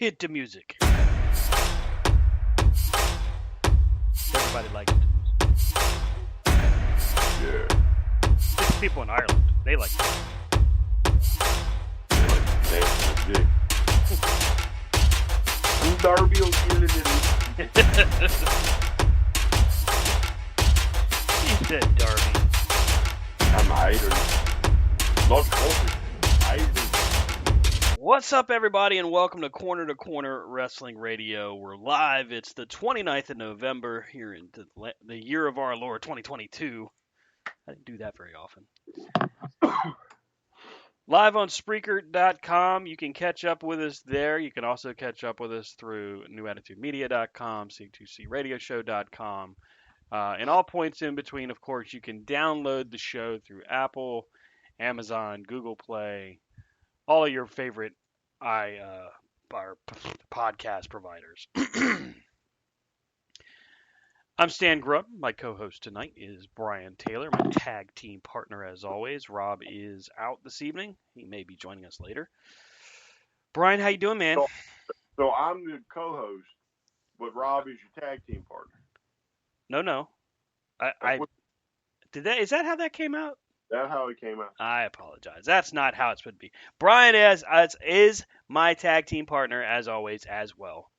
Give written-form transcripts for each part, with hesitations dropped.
Hit the music. Everybody likes it. Yeah. It's people in Ireland. They like it. Dancing dick. Darby O'Keefe. He said Darby. I'm Irish. Not Scottish. Irish. What's up, everybody, and welcome to Corner Wrestling Radio. We're live. It's the 29th of November here in the year of our Lord, 2022. I didn't do that very often. Live on Spreaker.com. You can catch up with us there. You can also catch up with us through NewAttitudeMedia.com, C2C RadioShow.com, and all points in between. Of course, you can download the show through Apple, Amazon, Google Play, all of your favorite podcast providers. I'm Stan Grubb. My co-host tonight is Brian Taylor, my tag team partner as always. Rob is out this evening. He may be joining us later. Brian, how you doing, man? So I'm the co-host, but Rob is your tag team partner. No. Is that how that came out? That's how it came out. I apologize. That's not how it's supposed to be. Brian is my tag team partner as always as well.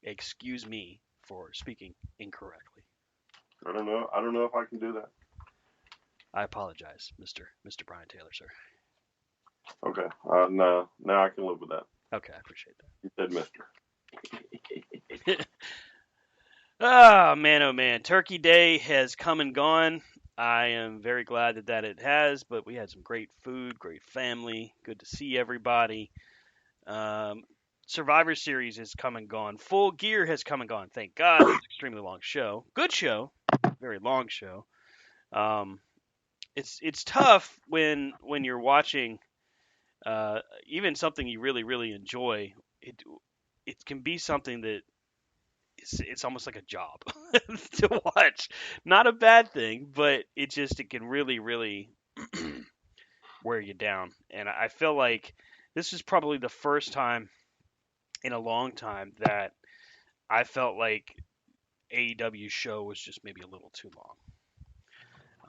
Excuse me for speaking incorrectly. I don't know if I can do that. I apologize, Mr. Brian Taylor, sir. Okay. No, now I can live with that. Okay, I appreciate that. You said Mister. Oh man. Turkey Day has come and gone. I am very glad that it has, but we had some great food, great family, good to see everybody. Survivor Series has come and gone. Full Gear has come and gone. Thank God. It's an extremely long show. Good show. Very long show. It's tough when you're watching even something you really, really enjoy. It can be something that it's almost like a job to watch. Not a bad thing, but it can really, really wear you down. And I feel like this is probably the first time in a long time that I felt like AEW's show was just maybe a little too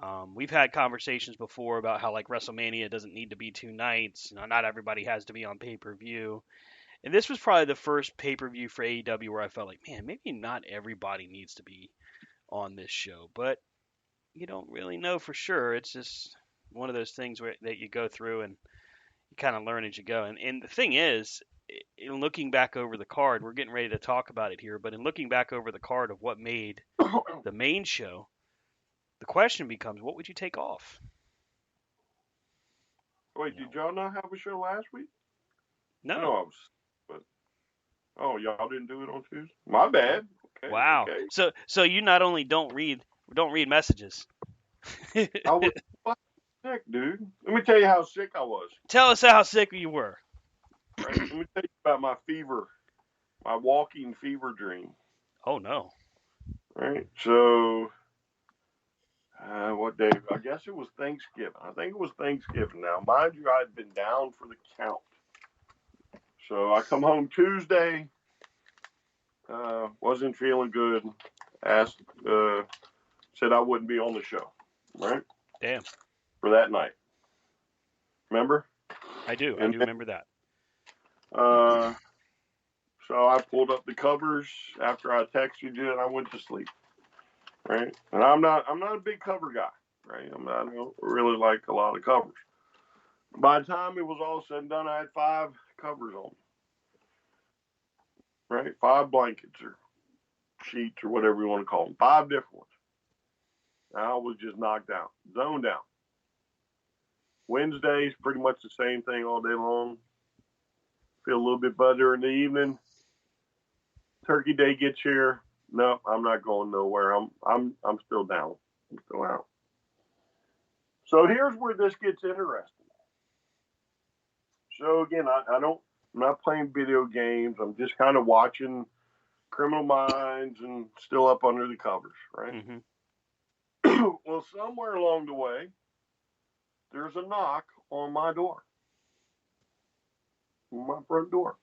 long. We've had conversations before about how like WrestleMania doesn't need to be 2 nights. Not everybody has to be on pay-per-view. And this was probably the first pay-per-view for AEW where I felt like, man, maybe not everybody needs to be on this show. But you don't really know for sure. It's just one of those things that you go through and you kind of learn as you go. And the thing is, in looking back over the card, we're getting ready to talk about it here, but in looking back over the card of what made the main show, the question becomes, what would you take off? Wait, did y'all not have a show last week? No. I was, but y'all didn't do it on Tuesday? My bad. Okay, wow. Okay. So you not only don't read messages. I was sick, dude. Let me tell you how sick I was. Tell us how sick you were. Right? Let me tell you about my walking fever dream. Oh, no. Right? So, what day? I guess it was Thanksgiving. I think it was Thanksgiving. Now, mind you, I'd been down for the count. So, I come home Tuesday, wasn't feeling good, said I wouldn't be on the show, right? Damn. For that night. Remember? I do remember that. So I pulled up the covers after I texted you and I went to sleep. Right? And I'm not a big cover guy, right? I don't really like a lot of covers. By the time it was all said and done, I had 5 covers on. Right? 5 blankets or sheets or whatever you want to call them. 5 different ones. I was just knocked out, zoned out. Wednesday's pretty much the same thing all day long. Feel a little bit better in the evening. Turkey Day gets here. No, I'm not going nowhere. I'm still down. I'm still out. So here's where this gets interesting. So again, I'm not playing video games. I'm just kind of watching Criminal Minds and still up under the covers, right? Mm-hmm. Well, somewhere along the way, there's a knock on my door. On my front door.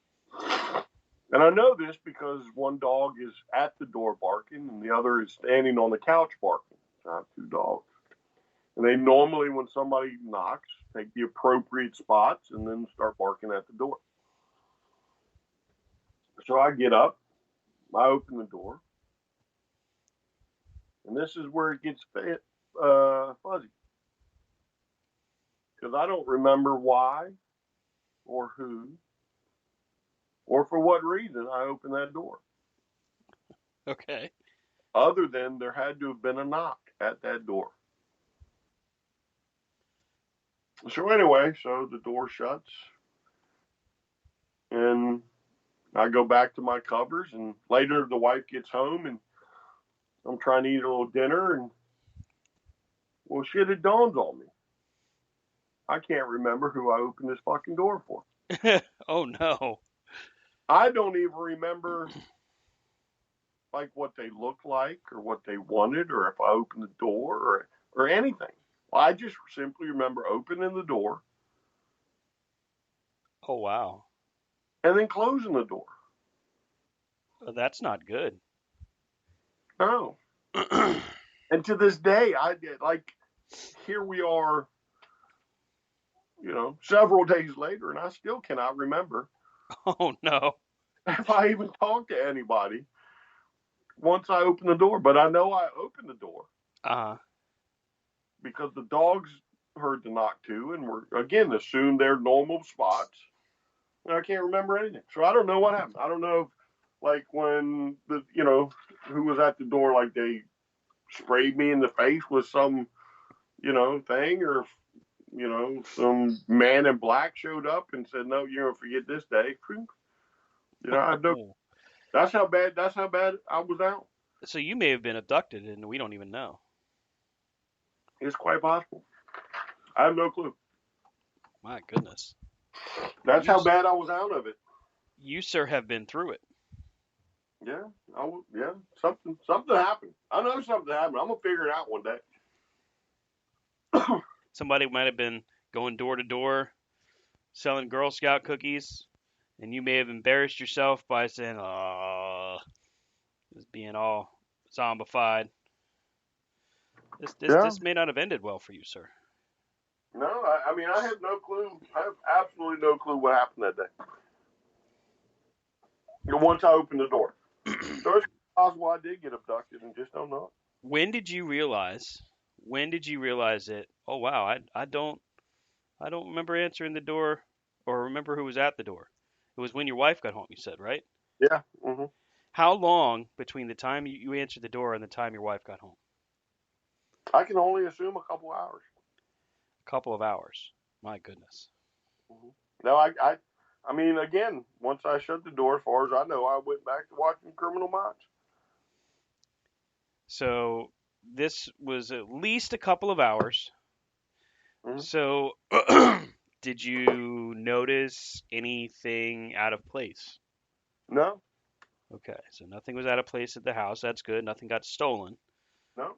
And I know this because one dog is at the door barking and the other is standing on the couch barking. So I have two dogs. And they normally, when somebody knocks, take the appropriate spots and then start barking at the door. So I get up, I open the door, and this is where it gets fuzzy. Because I don't remember why or who or for what reason I opened that door. Okay. Other than there had to have been a knock at that door. So anyway, so the door shuts and I go back to my covers, and later the wife gets home and I'm trying to eat a little dinner, and well, shit, it dawns on me. I can't remember who I opened this fucking door for. Oh no. I don't even remember like what they looked like or what they wanted or if I opened the door or anything. I just simply remember opening the door Oh wow. and then closing the door. Well, that's not good. No. And to this day, I did like here we are, several days later, and I still cannot remember Oh no. if I even talked to anybody once I opened the door. But I know I opened the door Uh-huh. because the dogs heard the knock too and were again assumed their normal spots. And I can't remember anything, so I don't know what happened. I don't know if, like when who was at the door, like they sprayed me in the face with some thing, or some man in black showed up and said, "No, you're gonna forget this day." I know Oh. that's how bad I was out. So you may have been abducted and we don't even know. It's quite possible. I have no clue. My goodness. That's You, how bad I was out of it. you sir have been through it. Yeah, yeah. Something happened. I know something happened. I'm gonna figure it out one day. Somebody might have been going door to door selling Girl Scout cookies, and you may have embarrassed yourself by saying, "Oh, just being all zombified." This this Yeah. this may not have ended well for you, sir. No, I mean I have no clue. I have absolutely no clue what happened that day. Once I opened the door, so it's possible I did get abducted and just don't know. When did you realize? When did you realize it? Oh wow, I don't remember answering the door or remember who was at the door. It was when your wife got home, you said, right? Yeah. Hmm. How long between the time you answered the door and the time your wife got home? I can only assume a couple hours. A couple of hours. My goodness. Hmm. No, I mean, again, once I shut the door, as far as I know, I went back to watching Criminal Minds. So this was at least a couple of hours. Hmm. So did you notice anything out of place? No, Okay, so nothing was out of place at the house. That's good. Nothing got stolen. no,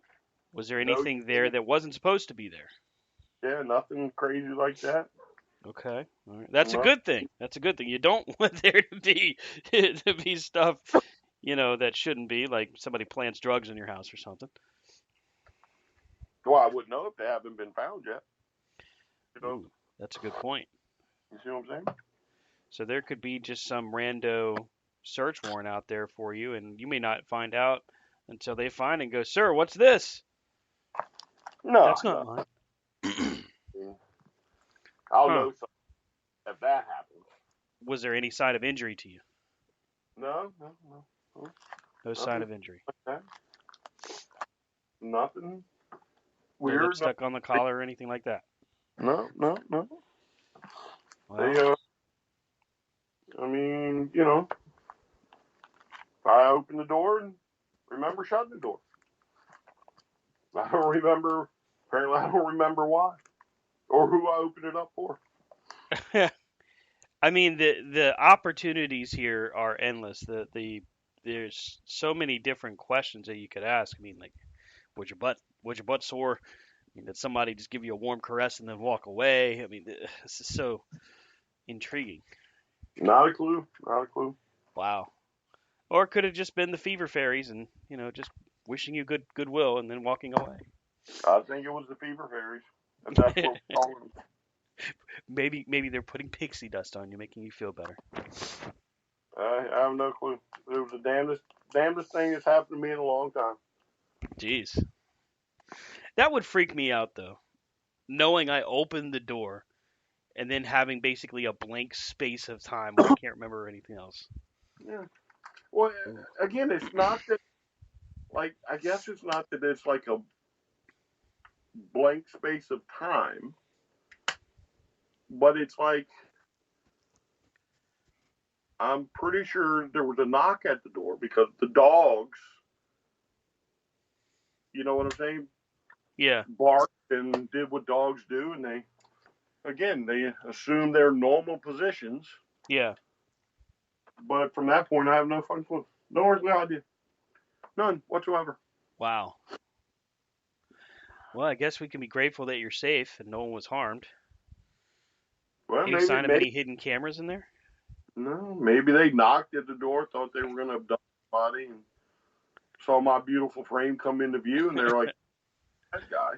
Was there no. anything there that wasn't supposed to be there? Yeah, nothing crazy like that. Okay, all right. That's a No. good thing. That's a good thing. You don't want there to be stuff, that shouldn't be, like somebody plants drugs in your house or something. Well, I wouldn't know if they haven't been found yet. You know, Ooh, that's a good point. you see what I'm saying? So there could be just some rando search warrant out there for you, and you may not find out until they find and go, "Sir, what's this?" No, That's not no. mine. I'll Huh? know something if that happens. Was there any sign of injury to you? No, no, no, no, No sign nothing of injury. like that. Nothing No weird. No, lipstick on the collar or anything like that. no, no, no. They, Well, I mean, I opened the door and remember shutting the door. I don't remember. Apparently, I don't remember why or who I opened it up for. I mean the opportunities here are endless. There's so many different questions that you could ask. I mean, like, was your butt sore? I mean, did somebody just give you a warm caress and then walk away? I mean, this is so intriguing. Not a clue. Not a clue. Wow. Or it could have just been the fever fairies and, just wishing you goodwill and then walking away. I think it was the fever fairies, if that's what we're calling them. Maybe they're putting pixie dust on you, making you feel better. I have no clue. It was the damnedest thing that's happened to me in a long time. Jeez. That would freak me out though. Knowing I opened the door and then having basically a blank space of time where I can't remember anything else. Yeah. Well, again, it's not that, like, I guess it's not that it's like a blank space of time, but it's like, I'm pretty sure there was a knock at the door because the dogs, you know what I'm saying, Yeah. barked and did what dogs do, and they assume their normal positions. Yeah. But from that point, I have no fucking clue. No idea. None whatsoever. Wow. Well, I guess we can be grateful that you're safe and no one was harmed. Well, Any sign of any hidden cameras in there? maybe they knocked at the door, thought they were going to abduct the body, and saw my beautiful frame come into view, and they're like, that guy.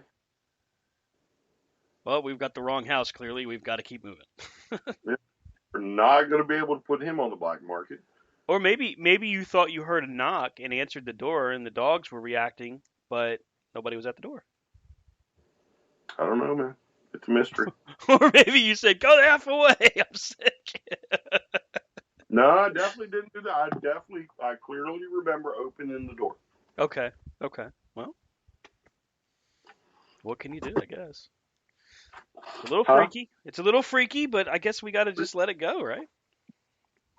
Well, we've got the wrong house, clearly. We've got to keep moving. We're not going to be able to put him on the black market. Or maybe you thought you heard a knock and answered the door and the dogs were reacting, but nobody was at the door. I don't know, man. It's a mystery. Or maybe you said, go the F away, I'm sick. No, I definitely didn't do that. I clearly remember opening the door. Okay. Well, what can you do, I guess? It's a little freaky. It's a little freaky, but I guess we got to just let it go, right?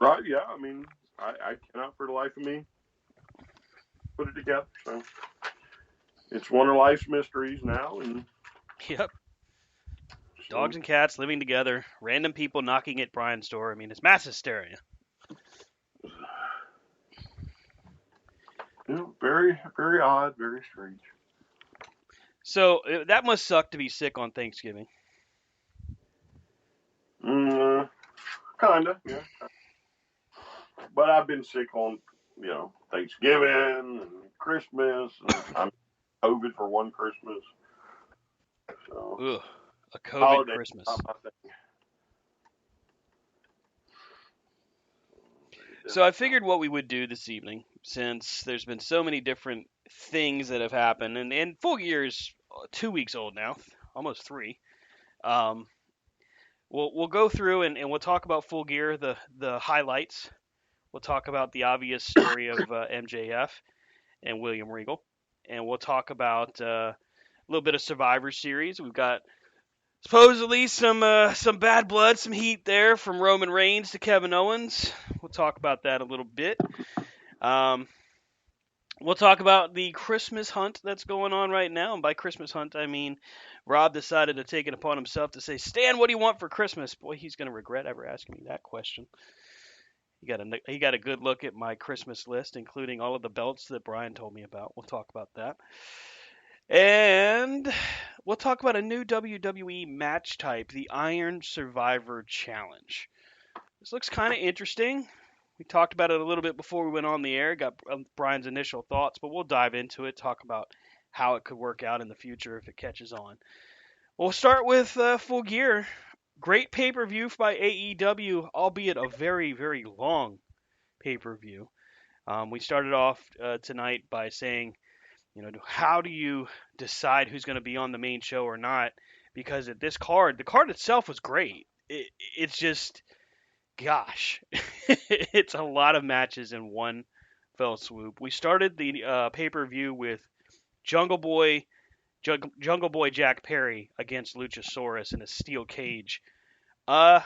Right, yeah. I mean, I cannot for the life of me put it together. So it's one of life's mysteries now. And Yep. Dogs and cats living together, random people knocking at Brian's door. I mean, it's mass hysteria. Very, very odd, very strange. So that must suck to be sick on Thanksgiving. Kinda, yeah. But I've been sick on, Thanksgiving and Christmas. And I'm COVID for one Christmas. So, ugh, a COVID Christmas. So I figured what we would do this evening, since there's been so many different things that have happened, and Full Gear is 2 weeks old now, almost 3. We'll go through and we'll talk about Full Gear, the highlights. We'll talk about the obvious story of MJF and William Regal, and we'll talk about a little bit of Survivor Series. We've got supposedly some bad blood, some heat there from Roman Reigns to Kevin Owens. We'll talk about that a little bit. We'll talk about the Christmas hunt that's going on right now. And by Christmas hunt, I mean Rob decided to take it upon himself to say, Stan, what do you want for Christmas? Boy, he's going to regret ever asking me that question. He got a good look at my Christmas list, including all of the belts that Brian told me about. We'll talk about that. And we'll talk about a new WWE match type, the Iron Survivor Challenge. This looks kind of interesting. We talked about it a little bit before we went on the air, got Brian's initial thoughts, but we'll dive into it, talk about how it could work out in the future if it catches on. We'll start with Full Gear. Great pay-per-view by AEW, albeit a very, very long pay-per-view. We started off tonight by saying, how do you decide who's going to be on the main show or not? Because at this card, the card itself was great. It's just, gosh, it's a lot of matches in one fell swoop. We started the pay-per-view with Jungle Boy Jack Perry against Luchasaurus in a steel cage. What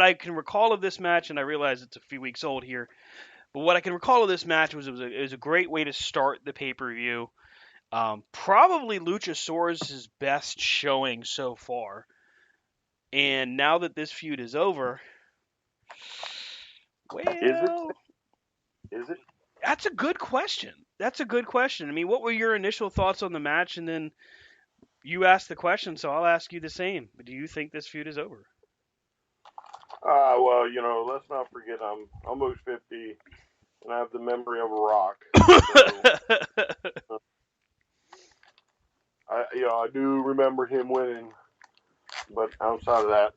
I can recall of this match, and I realize it's a few weeks old here, but what I can recall of this match was it was a great way to start the pay-per-view. Probably Luchasaurus' best showing so far. And now that this feud is over, well, Is it? That's a good question. I mean, what were your initial thoughts on the match? And then you asked the question, so I'll ask you the same. But do you think this feud is over? Well, let's not forget I'm almost 50 and I have the memory of a rock. So I do remember him winning, but outside of that,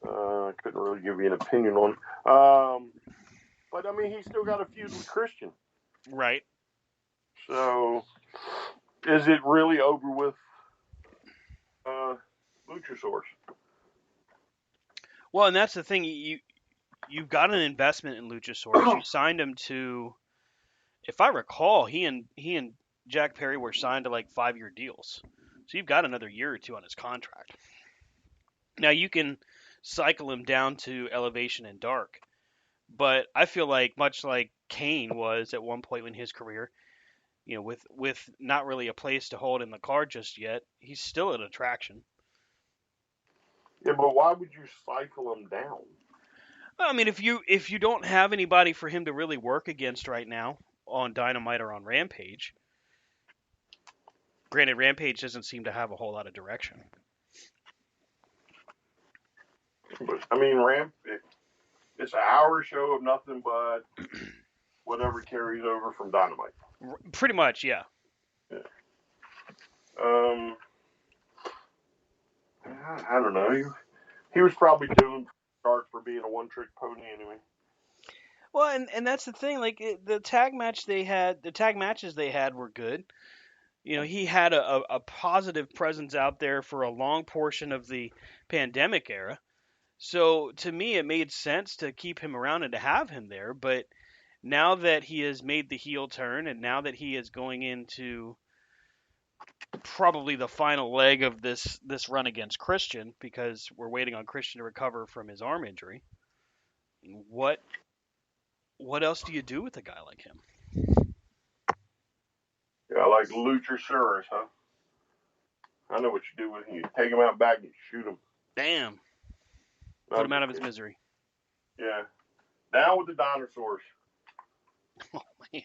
I couldn't really give you an opinion on. But I mean, he's still got a feud with Christian. Right. So, is it really over with Luchasaurus? Well, and that's the thing. You've got an investment in Luchasaurus. You signed him to, if I recall, he and Jack Perry were signed to like 5-year deals. So you've got another year or two on his contract. Now you can cycle him down to Elevation and Dark, but I feel like much like Kane was at one point in his career, with not really a place to hold in the card just yet, he's still an attraction. Yeah, but why would you cycle him down? I mean, if you don't have anybody for him to really work against right now on Dynamite or on Rampage, granted, Rampage doesn't seem to have a whole lot of direction. But I mean, it's an hour show of nothing but whatever carries over from Dynamite. Pretty much, yeah. Yeah. Um, I don't know. He was probably doomed to start for being a one-trick pony anyway. Well, and that's the thing. Like the tag matches they had were good. He had a positive presence out there for a long portion of the pandemic era. So to me, it made sense to keep him around and to have him there. But now that he has made the heel turn, and now that he is going into probably the final leg of this run against Christian, because we're waiting on Christian to recover from his arm injury, what else do you do with a guy like him? Yeah, like Luchasaurus, huh? I know what you do with him. You take him out back and you shoot him. Damn. Put him out of his misery. Yeah. Down with the dinosaurs. Oh, man.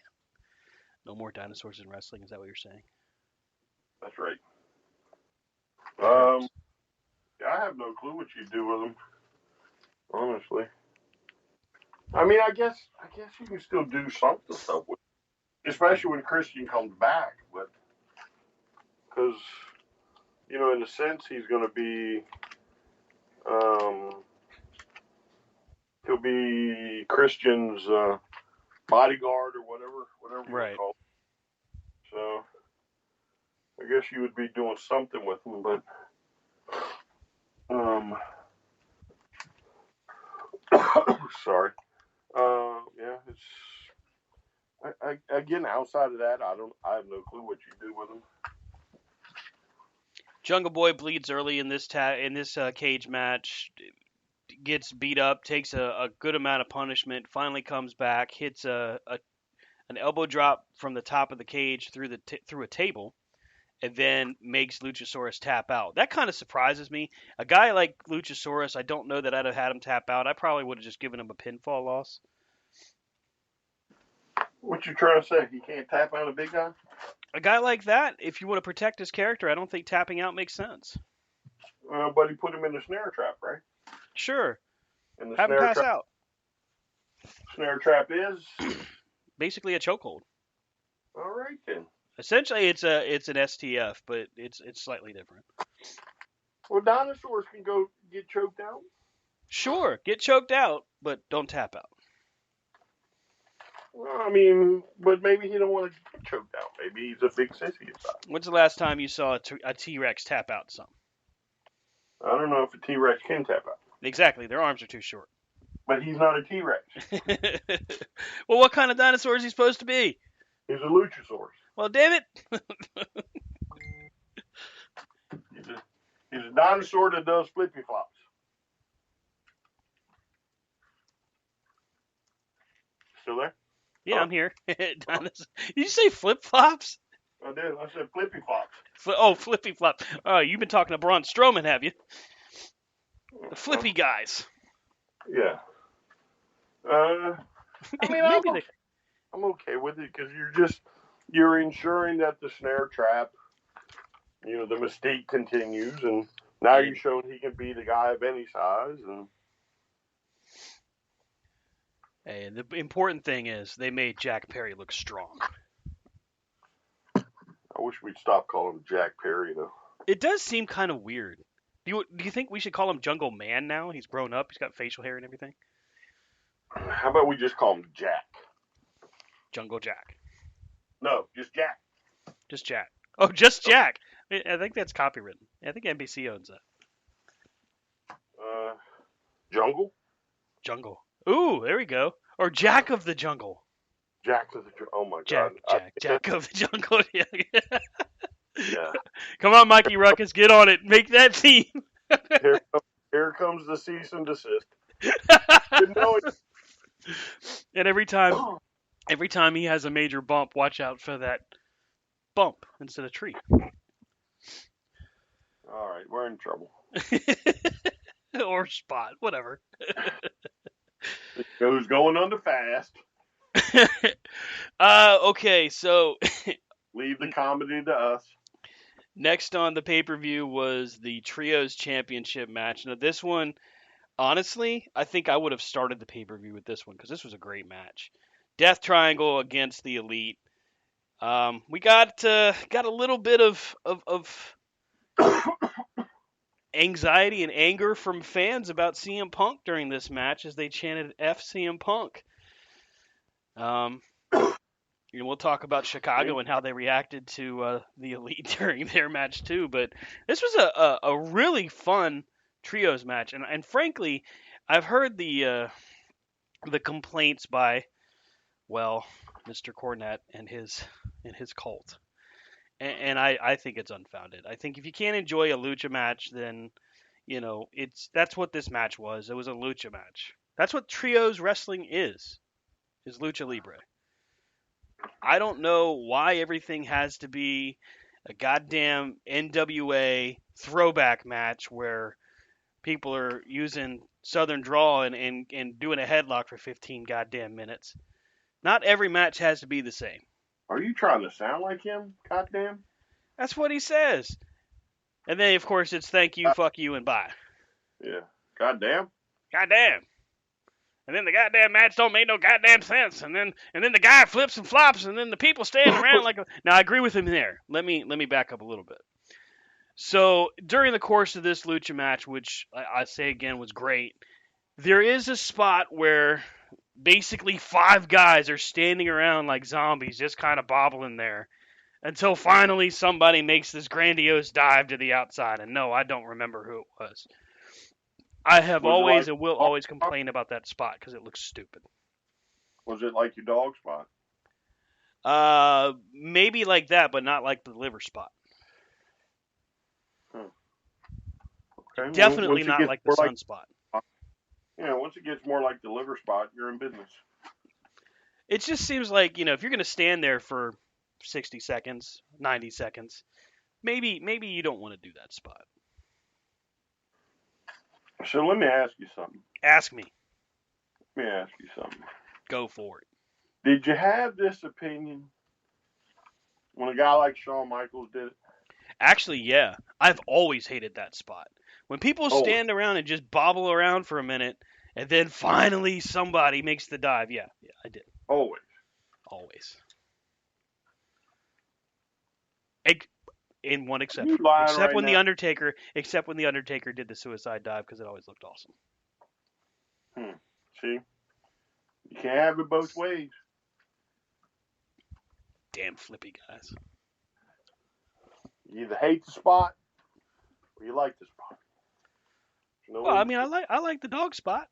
No more dinosaurs in wrestling. Is that what you're saying? That's right. That Yeah, I have no clue what you do with them. Honestly. I mean, I guess you can still do something stuff with it, especially when Christian comes back. But because in a sense, he's going to be he'll be Christian's bodyguard or whatever you right. call it. So I guess you would be doing something with him, but sorry. Yeah, it's again outside of that, I have no clue what you do with him. Jungle Boy bleeds early in this cage match, gets beat up, takes a good amount of punishment, finally comes back, hits an elbow drop from the top of the cage through a table, and then makes Luchasaurus tap out. That kind of surprises me. A guy like Luchasaurus, I don't know that I'd have had him tap out. I probably would have just given him a pinfall loss. What you trying to say? He can't tap out a big guy? A guy like that, if you want to protect his character, I don't think tapping out makes sense. But he put him in the snare trap, right? Sure. And the Have him pass out. Snare trap is basically a chokehold. All right then. Essentially, it's an STF, but it's slightly different. Well, dinosaurs can go get choked out. Sure, get choked out, but don't tap out. Well, I mean, but maybe he don't want to get choked out. Maybe he's a big sissy inside. When's the last time you saw a T-Rex tap out something? I don't know if a T-Rex can tap out. Exactly, their arms are too short. But he's not a T-Rex. Well, what kind of dinosaur is he supposed to be? He's a Luchasaurus. Well, damn it. He's a dinosaur that does flippy flops. Still there? Yeah, I'm here. Did you say flip flops? I did. I said flippy flops. Flippy flop. Oh, you've been talking to Braun Strowman, have you? The flippy guys. Yeah. I mean, I'm okay with it because you're ensuring that the snare trap, the mystique continues, and now you're showing he can be the guy of any size, and Hey, the important thing is they made Jack Perry look strong. I wish we'd stop calling him Jack Perry, though. It does seem kind of weird. Do you think we should call him Jungle Man now? He's grown up. He's got facial hair and everything. How about we just call him Jack? Jungle Jack. No, just Jack. Just Jack. Oh, just Jack. I think that's copywritten. I think NBC owns that. Jungle? Jungle. Ooh, there we go. Or Jack of the Jungle. Jack of the Jungle. Oh, my Jack, God. Jack of the Jungle. Yeah. Come on, Mikey Ruckus, get on it. Make that theme. Here comes the cease and desist. Didn't know it. And every time he has a major bump, watch out for that bump instead of tree. All right, we're in trouble. Or spot, whatever. Who's going under fast? Okay, so Leave the comedy to us. next on the pay-per-view was the Trios Championship match. Now this one, honestly, I think I would have started the pay-per-view with this one because this was a great match. Death Triangle against the Elite. We got a little bit of anxiety and anger from fans about CM Punk during this match as they chanted "F CM Punk." We'll talk about Chicago and how they reacted to the Elite during their match too. But this was a really fun trios match, and frankly, I've heard the complaints by, well, Mr. Cornette and his cult. And I think it's unfounded. I think if you can't enjoy a lucha match, then that's what this match was. It was a lucha match. That's what trios wrestling is lucha libre. I don't know why everything has to be a goddamn NWA throwback match where people are using Southern drawl and doing a headlock for 15 goddamn minutes. Not every match has to be the same. Are you trying to sound like him? Goddamn. That's what he says. And then, of course, it's thank you, fuck you, and bye. Yeah. Goddamn. Goddamn. And then the goddamn match don't make no goddamn sense. And then the guy flips and flops, and then the people standing around like. Now I agree with him there. Let me back up a little bit. So during the course of this lucha match, which I say again was great, there is a spot where basically 5 guys are standing around like zombies, just kind of bobbling there, until finally somebody makes this grandiose dive to the outside. And no, I don't remember who it was. I have always and will always complain about that spot because it looks stupid. Was it like your dog spot? Maybe like that, but not like the liver spot. Okay. Definitely not like the sun spot. Yeah, once it gets more like the liver spot, you're in business. It just seems like, if you're going to stand there for 60 seconds, 90 seconds, maybe you don't want to do that spot. So let me ask you something. Ask me. Let me ask you something. Go for it. Did you have this opinion when a guy like Shawn Michaels did it? Actually, yeah. I've always hated that spot. When people stand around and just bobble around for a minute, and then finally somebody makes the dive. Yeah, I did. Always. In one exception. Except when the Undertaker did the suicide dive, because it always looked awesome. See? You can't have it both ways. Damn flippy guys. You either hate the spot or you like the spot. Well, I mean, I like the dog spot.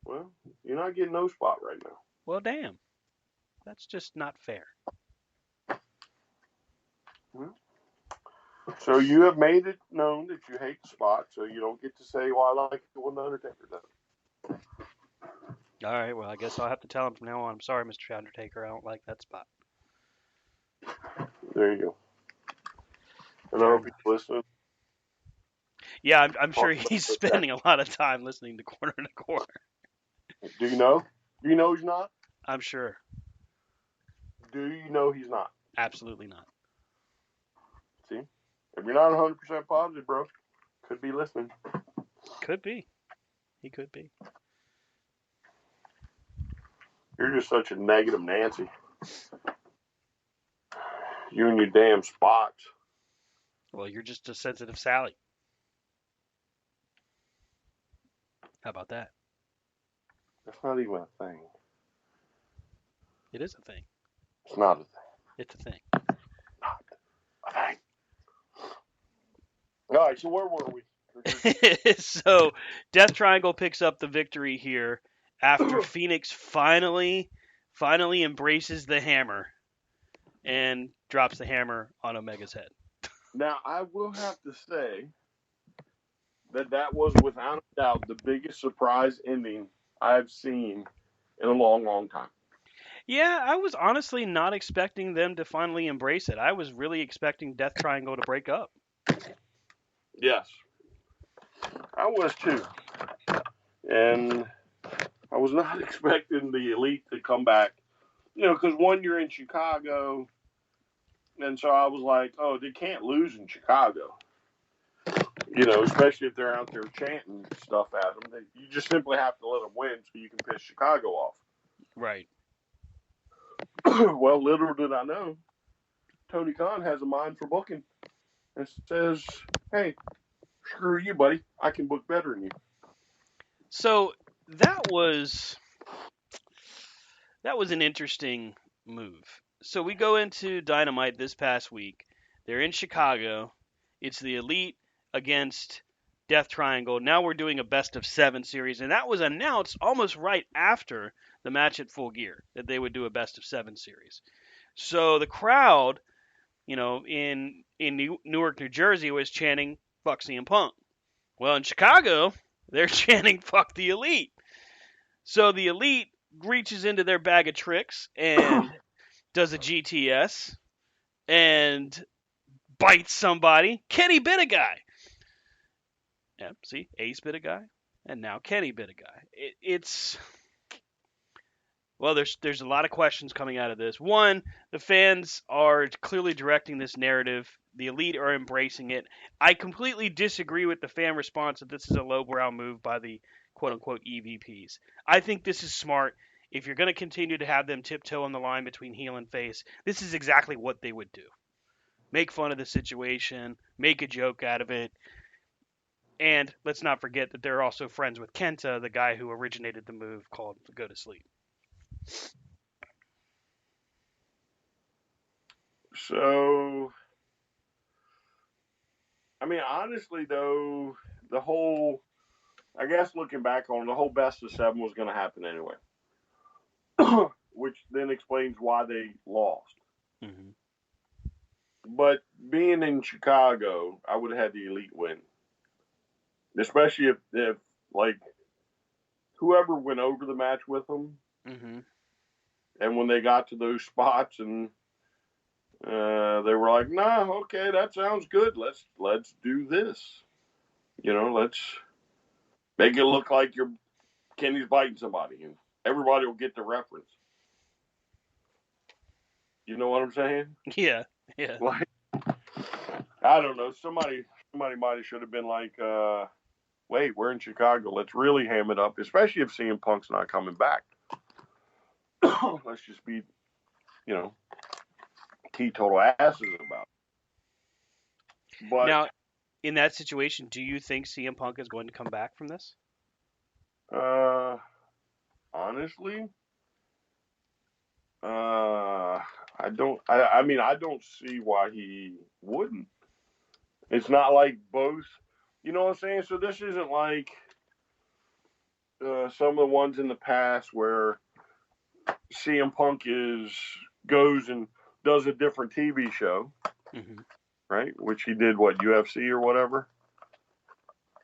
Well, you're not getting no spot right now. Well, damn. That's just not fair. So you have made it known that you hate the spot, so you don't get to say, well, I like it when the Undertaker does. All right, well, I guess I'll have to tell him from now on. I'm sorry, Mr. Undertaker, I don't like that spot. There you go. And I hope he's listening. Yeah, I'm sure he's spending a lot of time listening to Corner to Corner. Do you know? Do you know he's not? I'm sure. Do you know he's not? Absolutely not. See? If you're not 100% positive, bro, could be listening. Could be. He could be. You're just such a negative Nancy. You and your damn spots. Well, you're just a sensitive Sally. How about that? That's not even a thing. It is a thing. It's not a thing. It's a thing. Not a thing. All right, so where were we? So, Death Triangle picks up the victory here after Phoenix finally embraces the hammer and drops the hammer on Omega's head. Now, I will have to say that was without a doubt the biggest surprise ending I've seen in a long, long time. Yeah, I was honestly not expecting them to finally embrace it. I was really expecting Death Triangle to break up. Yes, I was too. And I was not expecting the Elite to come back. You know, because one, you're in Chicago. And so I was like, oh, they can't lose in Chicago. You know, especially if they're out there chanting stuff at them. You just simply have to let them win so you can piss Chicago off. Right. Well, little did I know, Tony Khan has a mind for booking and says, hey, screw you, buddy. I can book better than you. So that was an interesting move. So we go into Dynamite this past week. They're in Chicago. It's the Elite against Death Triangle. Now we're doing a best of 7 series, and that was announced almost right after the match at Full Gear that they would do a best of 7 series. So the crowd, you know, in Newark, New Jersey was chanting "Fuck CM Punk." Well, in Chicago, they're chanting "Fuck the Elite." So the Elite reaches into their bag of tricks and does a GTS and bites somebody. Kenny bit a guy. Yeah, see, Ace bit a guy, and now Kenny bit a guy. It's well, there's a lot of questions coming out of this. One, the fans are clearly directing this narrative. The Elite are embracing it. I completely disagree with the fan response that this is a lowbrow move by the quote-unquote EVPs. I think this is smart. If you're going to continue to have them tiptoe on the line between heel and face, this is exactly what they would do. Make fun of the situation, make a joke out of it, and let's not forget that they're also friends with Kenta, the guy who originated the move called Go to Sleep. So, I mean, honestly, though, the whole, I guess looking back on the whole best of 7 was going to happen anyway, which then explains why they lost. Mm-hmm. But being in Chicago, I would have had the Elite win, especially if like whoever went over the match with them, Mm-hmm. and when they got to those spots and they were like, "Nah, okay, that sounds good. Let's do this. You know, let's make it look like Kenny's biting somebody, and everybody will get the reference." You know what I'm saying? Yeah, yeah. Like, I don't know. Somebody might have should have been like, "Wait, we're in Chicago. Let's really ham it up, especially if CM Punk's not coming back. Let's just be, you know, teetotal asses about it." But Now, in that situation, do you think CM Punk is going to come back from this? honestly, I don't. I mean, I don't see why he wouldn't. It's not like both. You know what I'm saying? So this isn't like some of the ones in the past where CM Punk goes and does a different TV show, Mm-hmm. right? Which he did, what, UFC or whatever,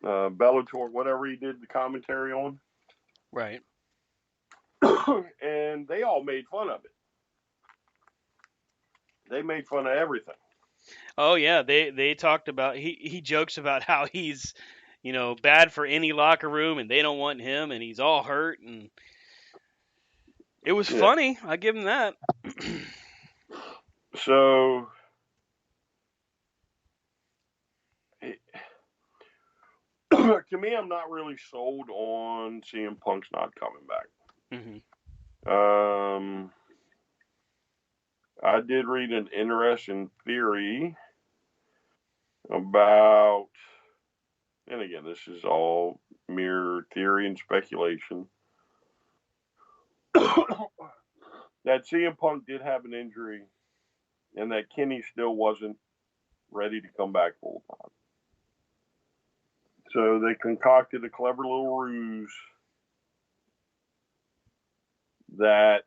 Bellator, whatever he did the commentary on, Right. and they all made fun of it. They made fun of everything. Oh yeah, they talked about he jokes about how he's, you know, bad for any locker room and they don't want him and he's all hurt and it was Yeah. funny. I give him that. So, To me, I'm not really sold on CM Punk's not coming back. I did read an interesting theory about, and again, this is all mere theory and speculation, that CM Punk did have an injury and that Kenny still wasn't ready to come back full time. So they concocted a clever little ruse that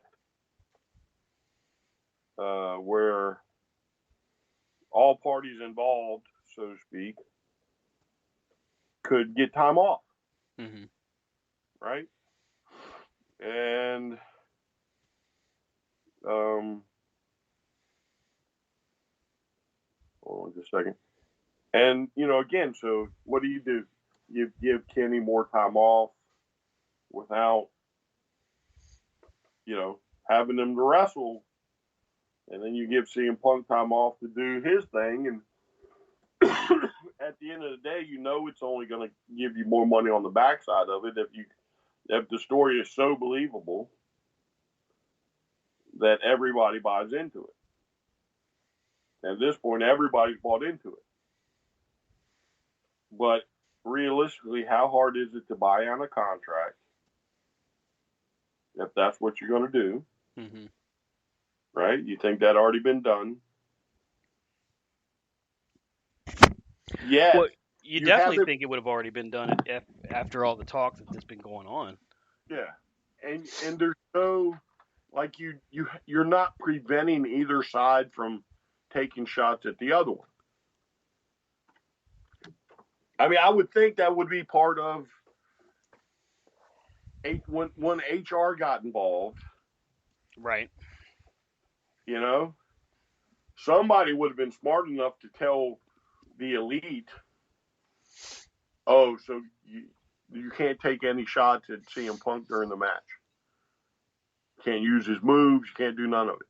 where all parties involved, so to speak, could get time off, right? And hold on just a second. And again, so what do? You give Kenny more time off without, having him to wrestle, and then you give CM Punk time off to do his thing, and at the end of the day, it's only going to give you more money on the backside of it if the story is so believable that everybody buys into it. At this point, everybody's bought into it. But realistically, how hard is it to buy on a contract if that's what you're going to do? Right? You think that already been done? Yeah. Well, you definitely think it would have already been done after all the talk that's been going on. Yeah, and there's no, like, you're not preventing either side from taking shots at the other one. I mean, I would think that would be part of when HR got involved. Right. Somebody would have been smart enough to tell the Elite, oh, so you can't take any shots at CM Punk during the match. Can't use his moves. You can't do none of it.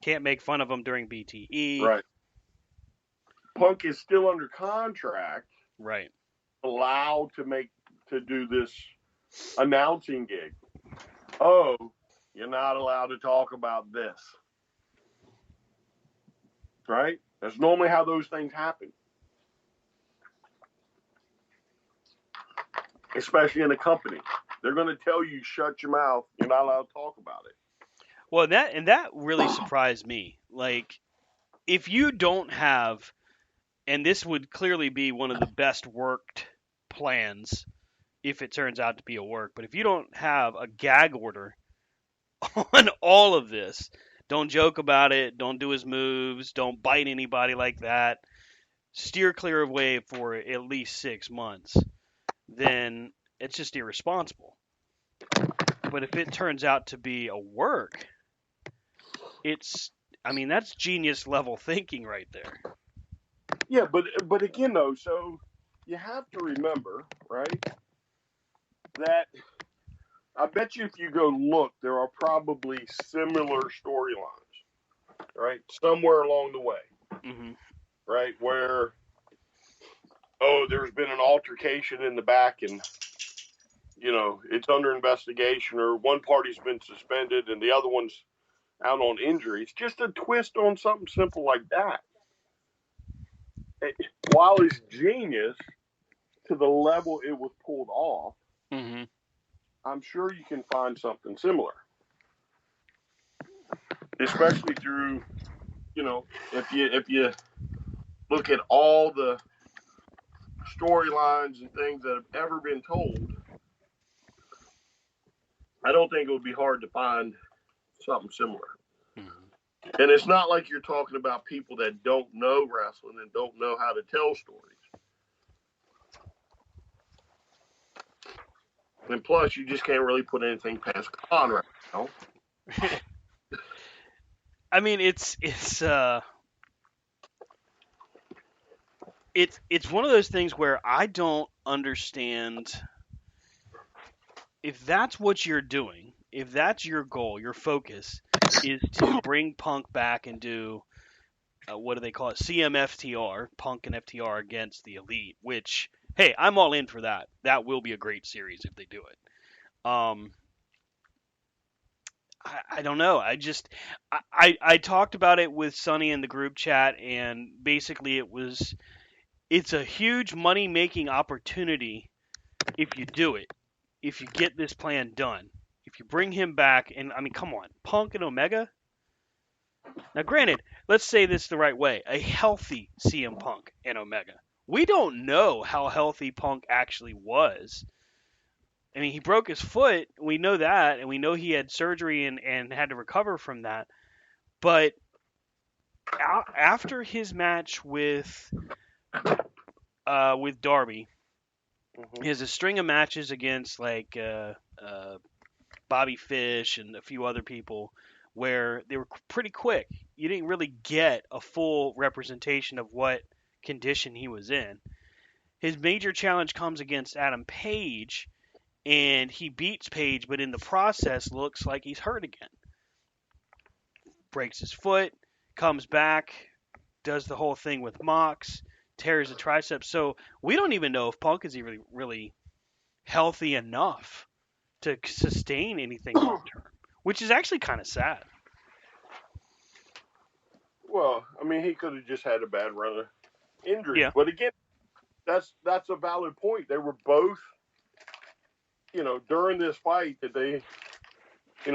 Can't make fun of him during BTE. Right. Punk is still under contract. Right. Allowed to do this announcing gig. Oh, you're not allowed to talk about this. Right? That's normally how those things happen. Especially in a company. They're going to tell you, shut your mouth. You're not allowed to talk about it. Well, that really surprised me. Like, if you don't have, and this would clearly be one of the best worked plans if it turns out to be a work, but if you don't have a gag order on all of this, don't joke about it, don't do his moves, don't bite anybody like that, steer clear of Wave for at least 6 months, then it's just irresponsible. But if it turns out to be a work, that's genius level thinking right there. Yeah, but again though, so you have to remember, right, that I bet you if you go look, there are probably similar storylines, right, somewhere along the way, right, where, there's been an altercation in the back and, it's under investigation, or one party's been suspended and the other one's out on injuries. Just a twist on something simple like that. While it's genius to the level it was pulled off, I'm sure you can find something similar. Especially through, if you look at all the storylines and things that have ever been told, I don't think it would be hard to find something similar. And it's not like you're talking about people that don't know wrestling and don't know how to tell stories. And plus, you just can't really put anything past Khan right now. I mean, it's one of those things where I don't understand if that's what you're doing, if that's your goal, your focus is to bring Punk back and do what do they call it? CMFTR, Punk and FTR against the Elite, which hey, I'm all in for that. That will be a great series if they do it. I don't know. I talked about it with Sonny in the group chat, and basically it's a huge money making opportunity if you do it, if you get this plan done, if you bring him back, and I mean, come on, Punk and Omega. Now, granted, let's say this the right way: a healthy CM Punk and Omega. We don't know how healthy Punk actually was. I mean, he broke his foot. We know that, and we know he had surgery and had to recover from that. But after his match with Darby, he has a string of matches against like Bobby Fish and a few other people where they were pretty quick. You didn't really get a full representation of what condition he was in. His major challenge comes against Adam Page, and he beats Page, but in the process looks like he's hurt again. Breaks his foot, comes back, does the whole thing with Mox, tears the triceps. So we don't even know if Punk is really healthy enough to sustain anything long term, which is actually kind of sad. Well, I mean, he could have just had a bad run of injuries. Yeah. But again, that's a valid point. They were both, during this fight that they,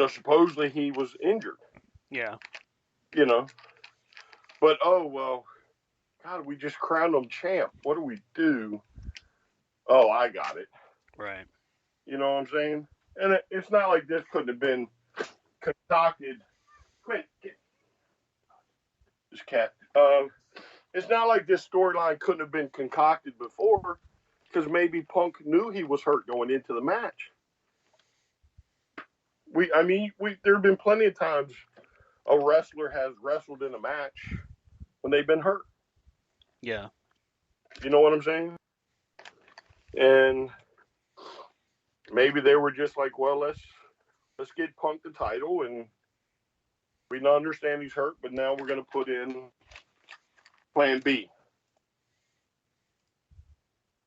supposedly he was injured. Yeah. But oh well, God, we just crowned him champ. What do we do? Oh, I got it. Right. You know what I'm saying? And it's not like this couldn't have been concocted. Quit. This cat. It's not like this storyline couldn't have been concocted before, because maybe Punk knew he was hurt going into the match. There have been plenty of times a wrestler has wrestled in a match when they've been hurt. Yeah. You know what I'm saying? And maybe they were just like, well, let's get Punk the title, and we understand he's hurt, but now we're going to put in Plan B.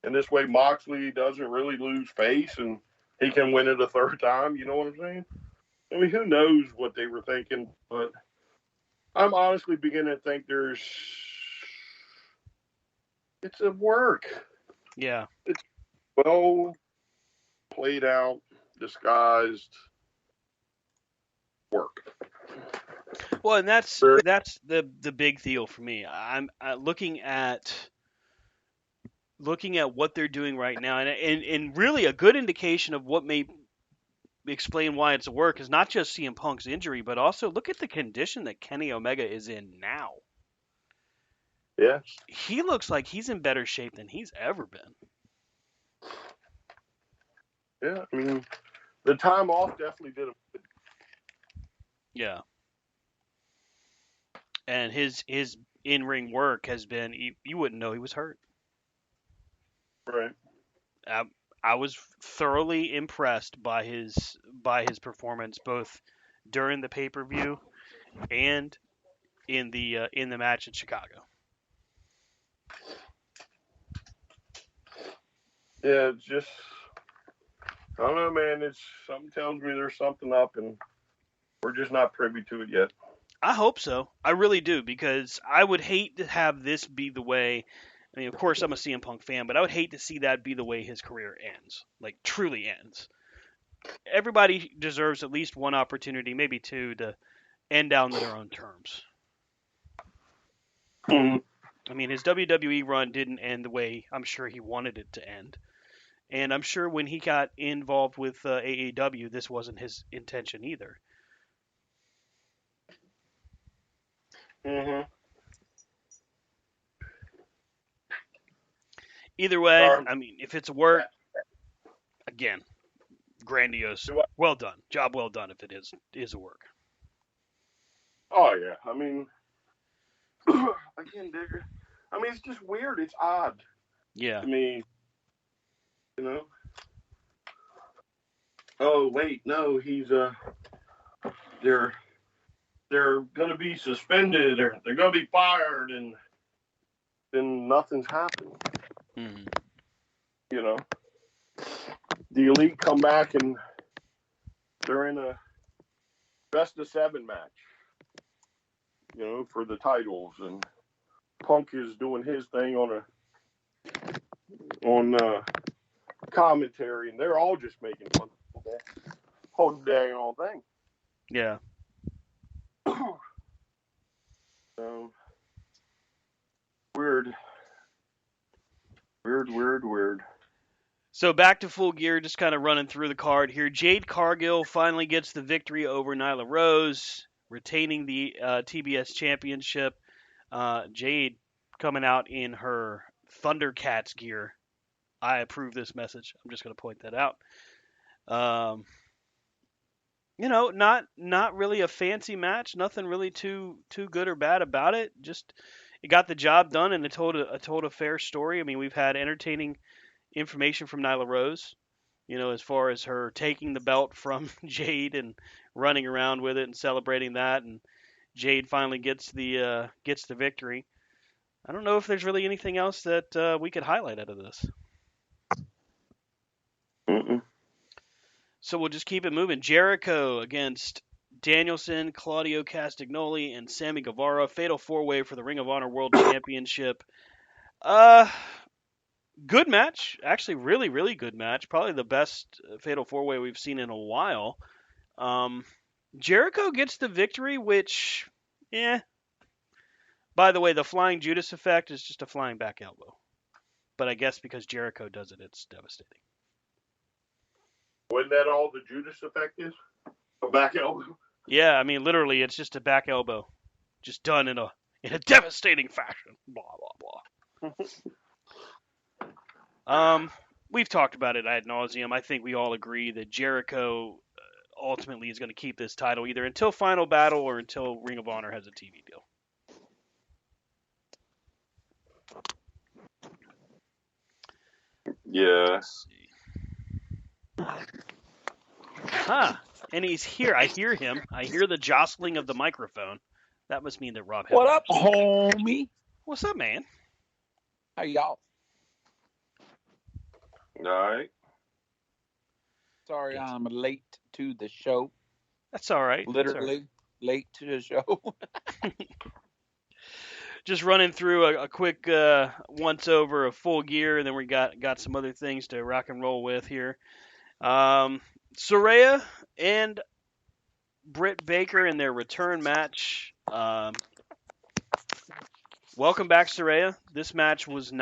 And this way Moxley doesn't really lose face, and he can win it a third time. You know what I'm saying? I mean, who knows what they were thinking, but I'm honestly beginning to think it's a work. Yeah. It's well played out, disguised work. Well, and that's the big deal for me. I'm looking at what they're doing right now, and really a good indication of what may explain why it's a work is not just CM Punk's injury, but also look at the condition that Kenny Omega is in now. Yeah. He looks like he's in better shape than he's ever been. Yeah, I mean, the time off definitely did him. Yeah. And his in-ring work has been you wouldn't know he was hurt. Right. I was thoroughly impressed by his performance both during the pay-per-view and in the match in Chicago. Yeah, it's just I don't know, man. It's something tells me there's something up, and we're just not privy to it yet. I hope so. I really do, because I would hate to have this be the way. I mean, of course, I'm a CM Punk fan, but I would hate to see that be the way his career ends, like truly ends. Everybody deserves at least one opportunity, maybe two, to end on their own terms. Mm-hmm. I mean, his WWE run didn't end the way I'm sure he wanted it to end. And I'm sure when he got involved with AEW, this wasn't his intention either. Mm-hmm. Either way, I mean, if it's a work, again, grandiose, well done, job well done. If it is a work. Oh yeah, I mean, again, Digger. I mean, it's just weird. It's odd. Yeah. To me, you know. Oh wait, no, he's they're gonna be suspended or they're gonna be fired, and then nothing's happened. Mm-hmm. You know, the Elite come back and they're in a best of 7 match. You know, for the titles, and Punk is doing his thing on commentary, and they're all just making fun of the whole dang old thing. Yeah. So weird. So back to Full Gear, just kind of running through the card here. Jade Cargill finally gets the victory over Nyla Rose, retaining the TBS championship. Jade coming out in her Thundercats gear. I approve this message. I'm just going to point that out. Um, not really a fancy match. Nothing really too good or bad about it. Just it got the job done, and it told a fair story. I mean, we've had entertaining information from Nyla Rose. As far as her taking the belt from Jade and running around with it and celebrating that, and Jade finally gets the victory. I don't know if there's really anything else that we could highlight out of this. Mm-mm. So we'll just keep it moving. Jericho against Danielson, Claudio Castagnoli, and Sammy Guevara. Fatal 4-way for the Ring of Honor World Championship. Good match. Actually, really, really good match. Probably the best Fatal 4-way we've seen in a while. Jericho gets the victory, which, by the way, the Flying Judas effect is just a flying back elbow. But I guess because Jericho does it, it's devastating. Wasn't that all the Judas effect is? A back elbow? Yeah, I mean, literally, it's just a back elbow, just done in a devastating fashion. Blah blah blah. We've talked about it ad nauseum. I think we all agree that Jericho ultimately is going to keep this title either until Final Battle or until Ring of Honor has a TV deal. Yeah. Let's see. And he's here. I hear him. I hear the jostling of the microphone. That must mean that Rob. What up, homie? What's up, man? How y'all? All right. Sorry, I'm late to the show. That's all right. Literally late to the show. Just running through a quick once over of Full Gear, and then we got some other things to rock and roll with here. Saraya and Britt Baker in their return match. Welcome back, Saraya. This match was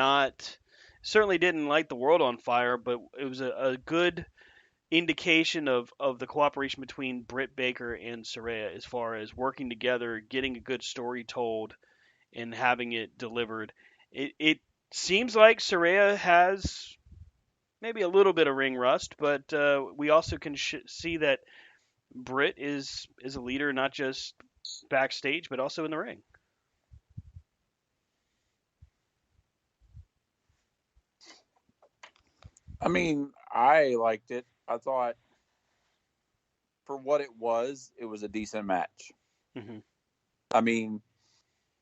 certainly didn't light the world on fire, but it was a good indication of the cooperation between Britt Baker and Saraya as far as working together, getting a good story told, and having it delivered. It seems like Saraya has maybe a little bit of ring rust, but we also can see that Britt is a leader, not just backstage, but also in the ring. I mean, I liked it. I thought for what it was a decent match. Mm-hmm. I mean,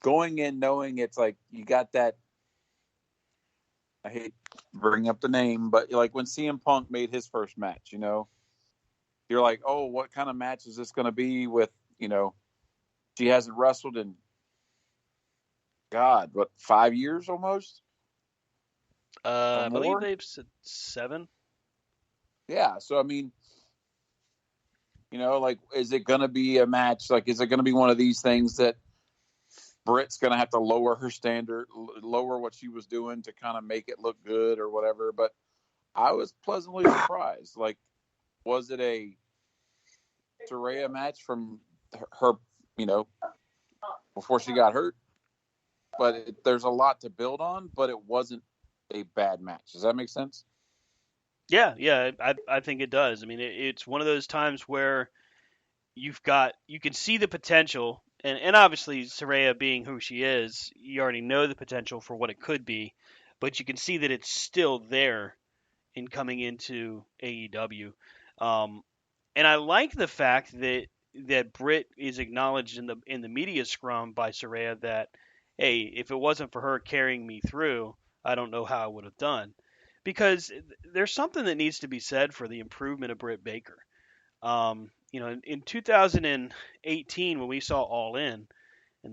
going in knowing it's like you got that, I hate bringing up the name, but like when CM Punk made his first match, you're like, oh, what kind of match is this going to be with, she hasn't wrestled in, God, 5 years almost? I believe they've said 7. Yeah, so I mean, like, is it going to be a match? Like, is it going to be one of these things that Britt's going to have to lower her standard, lower what she was doing to kind of make it look good or whatever? But I was pleasantly surprised. Like, was it a Saraya match from her, before she got hurt? But there's a lot to build on, but it wasn't a bad match. Does that make sense? Yeah, I think it does. I mean, it's one of those times where you can see the potential, and obviously Saraya being who she is, you already know the potential for what it could be, but you can see that it's still there in coming into AEW. And I like the fact that Britt is acknowledged in the media scrum by Saraya that, hey, if it wasn't for her carrying me through, I don't know how I would have done. because there's something that needs to be said for the improvement of Britt Baker. In 2018, when we saw All In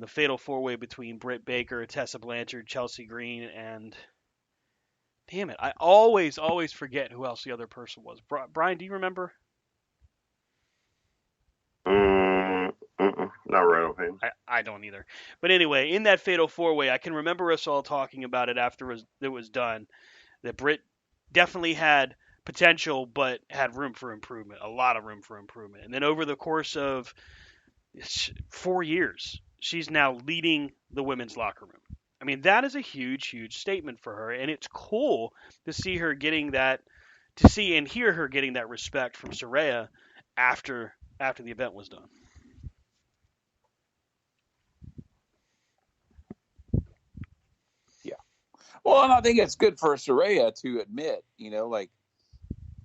the fatal four-way between Britt Baker, Tessa Blanchard, Chelsea Green, and damn it, I always forget who else the other person was. Brian, do you remember? Not right offhand. I don't either. But anyway, in that fatal four-way, I can remember us all talking about it after it was done, that Britt definitely had potential, but had room for improvement, a lot of room for improvement. And then over the course of 4 years, she's now leading the women's locker room. I mean, that is a huge, huge statement for her, and it's cool to see her getting that, to see and hear her getting that respect from Saraya after the event was done. Yeah. Well, and I think it's good for Saraya to admit, like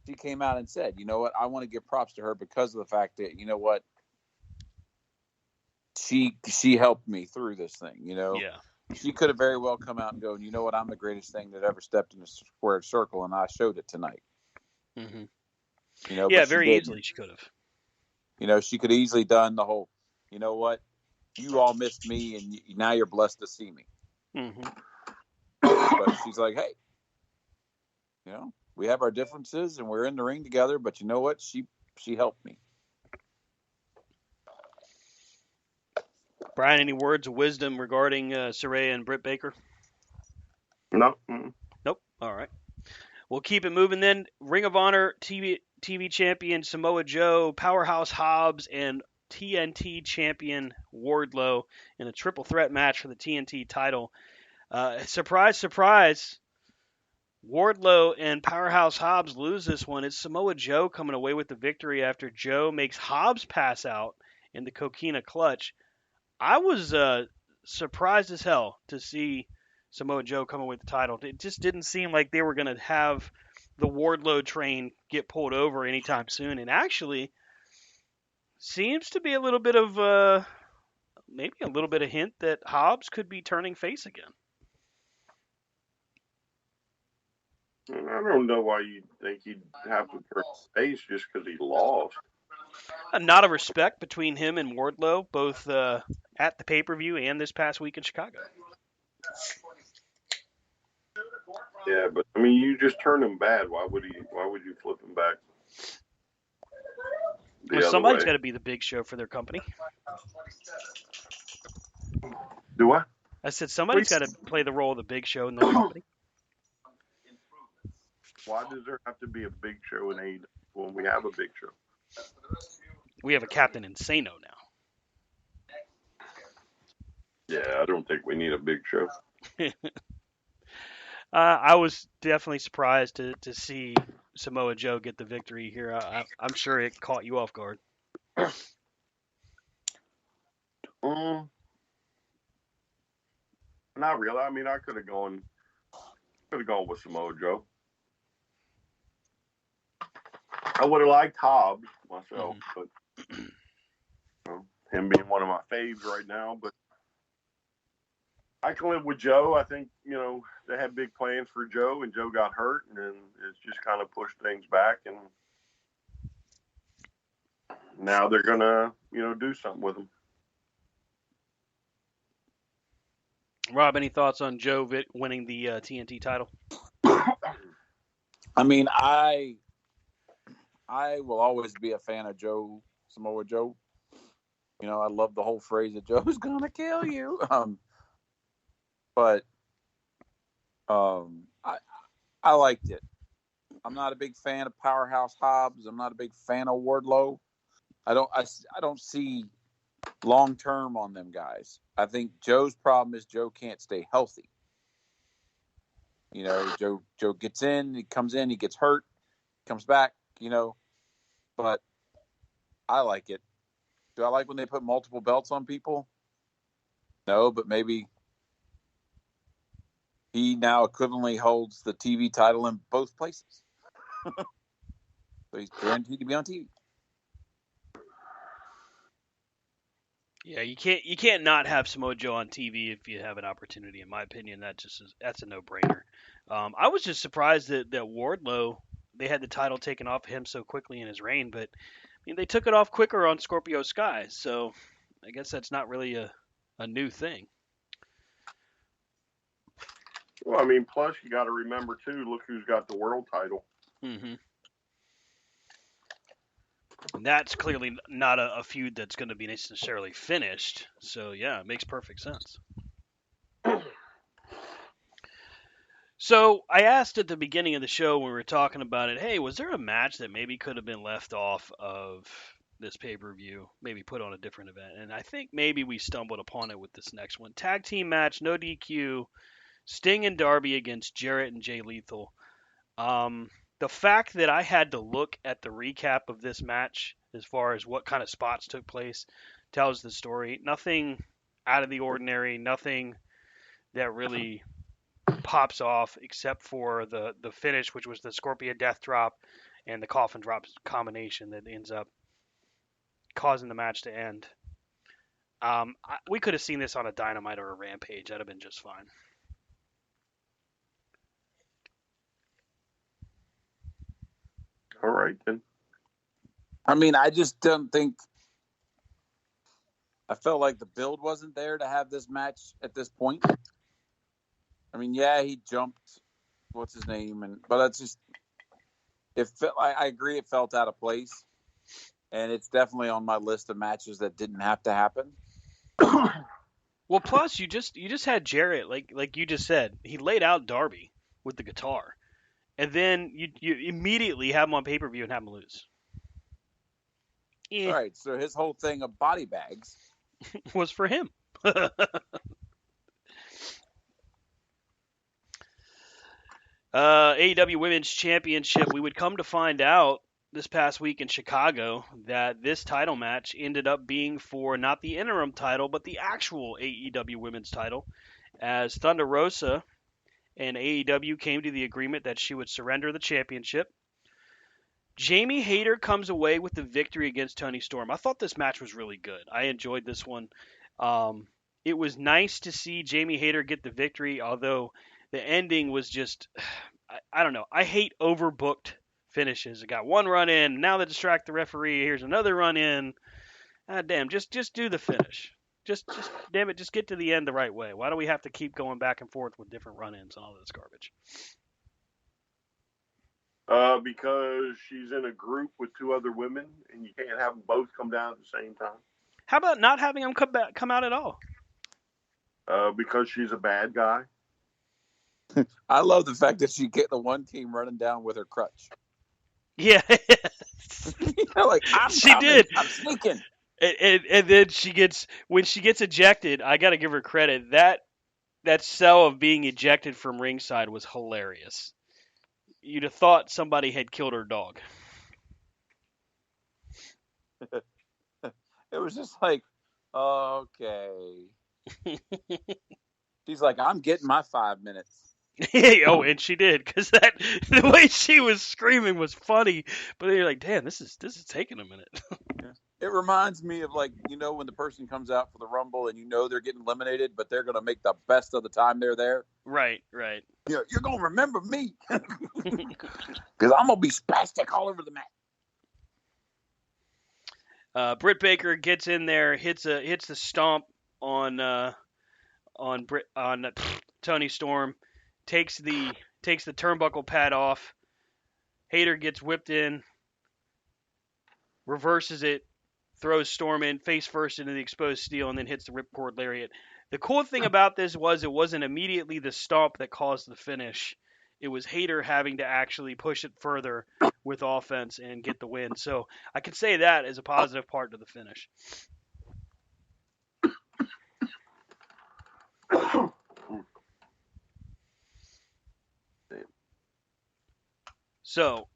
she came out and said, you know what, I want to give props to her because of the fact that, you know what, she helped me through this thing, Yeah. She could have very well come out and go, you know what, I'm the greatest thing that ever stepped in a squared circle, and I showed it tonight. Mm-hmm. Yeah, but very easily she could have. She could easily done the whole, you know what, you all missed me, and now you're blessed to see me. Mm-hmm. But she's like, hey, we have our differences, and we're in the ring together, but you know what, she helped me. Brian, any words of wisdom regarding Saraya and Britt Baker? No. Nope. All right. We'll keep it moving then. Ring of Honor TV champion Samoa Joe, Powerhouse Hobbs, and TNT champion Wardlow in a triple threat match for the TNT title. Surprise, surprise. Wardlow and Powerhouse Hobbs lose this one. It's Samoa Joe coming away with the victory after Joe makes Hobbs pass out in the Coquina clutch. I was surprised as hell to see Samoa Joe coming with the title. It just didn't seem like they were going to have the Wardlow train get pulled over anytime soon. And actually, seems to be a little bit of maybe a little bit of hint that Hobbs could be turning face again. I don't know why you think he'd have to turn face just because he lost. Not a respect between him and Wardlow, both at the pay-per-view and this past week in Chicago. Yeah, but I mean, you just turned him bad. Why would you flip him back? Well, somebody's got to be the Big Show for their company. Do what? I said somebody's got to play the role of the Big Show in their company. Why does there have to be a Big Show in AEW when we have a Big Show? We have a Captain Insano now. Yeah, I don't think we need a Big Show. I was definitely surprised to see Samoa Joe get the victory here. I'm sure it caught you off guard. Not really. I mean, I could have gone with Samoa Joe. I would have liked Hobbs myself, but him being one of my faves right now. But I can live with Joe. I think, they had big plans for Joe, and Joe got hurt, and it's just kind of pushed things back. And now they're going to, do something with him. Rob, any thoughts on Joe winning the TNT title? I mean, I will always be a fan of Samoa Joe. I love the whole phrase that Joe's gonna kill you. But I liked it. I'm not a big fan of Powerhouse Hobbs. I'm not a big fan of Wardlow. I don't see long term on them guys. I think Joe's problem is Joe can't stay healthy. Joe gets in, he comes in, he gets hurt, comes back, but I like it. Do I like when they put multiple belts on people? No, but maybe he now equivalently holds the TV title in both places. So he's guaranteed to be on TV. Yeah, you can't not have Samoa Joe on TV if you have an opportunity. In my opinion, that's a no-brainer. I was just surprised that Wardlow, they had the title taken off him so quickly in his reign, but I mean, they took it off quicker on Scorpio Sky, so I guess that's not really a new thing. Well, I mean, plus you got to remember too. Look who's got the world title. Mm-hmm. And that's clearly not a feud that's going to be necessarily finished. So yeah, it makes perfect sense. So I asked at the beginning of the show when we were talking about it, hey, was there a match that maybe could have been left off of this pay-per-view, maybe put on a different event? And I think maybe we stumbled upon it with this next one. Tag team match, no DQ, Sting and Darby against Jarrett and Jay Lethal. The fact that I had to look at the recap of this match as far as what kind of spots took place tells the story. Nothing out of the ordinary, nothing that really pops off except for the finish, which was the Scorpion Death Drop and the Coffin Drop combination that ends up causing the match to end. We could have seen this on a Dynamite or a Rampage. That'd have been just fine. All right, then. I mean, I just don't think. I felt like the build wasn't there to have this match at this point. I mean, yeah, he jumped. What's his name? But that's just. It felt. I agree. It felt out of place, and it's definitely on my list of matches that didn't have to happen. Well, plus you just had Jarrett, like you just said, he laid out Darby with the guitar, and then you immediately have him on pay-per-view and have him lose. All right, so his whole thing of body bags was for him. AEW Women's Championship. We would come to find out this past week in Chicago that this title match ended up being for not the interim title, but the actual AEW Women's title, as Thunder Rosa and AEW came to the agreement that she would surrender the championship. Jamie Hayter comes away with the victory against Toni Storm. I thought this match was really good. I enjoyed this one. It was nice to see Jamie Hayter get the victory, although the ending was just, I don't know. I hate overbooked finishes. It got one run in, now they distract the referee. Here's another run in. Damn, just do the finish. Just damn it, just get to the end the right way. Why do we have to keep going back and forth with different run-ins and all this garbage? Because she's in a group with two other women, and you can't have them both come down at the same time. How about not having them come out at all? Because she's a bad guy. I love the fact that she get the one team running down with her crutch. Yeah, like she coming. did. I'm sneaking. And then when she gets ejected, I got to give her credit. That sell of being ejected from ringside was hilarious. You'd have thought somebody had killed her dog. It was just like, okay. She's like, I'm getting my 5 minutes. Oh, and she did, because the way she was screaming was funny. But then you're like, damn, this is taking a minute. It reminds me of, like, when the person comes out for the Rumble and they're getting eliminated, but they're going to make the best of the time they're there. Right. You're going to remember me. Because I'm going to be spastic all over the mat. Britt Baker gets in there, hits the stomp on Toni Storm, takes the turnbuckle pad off. Hayter gets whipped in, reverses it, throws Storm in face first into the exposed steel, and then hits the ripcord lariat. The cool thing about this was it wasn't immediately the stomp that caused the finish. It was Hayter having to actually push it further with offense and get the win. So I can say that as a positive part to the finish. So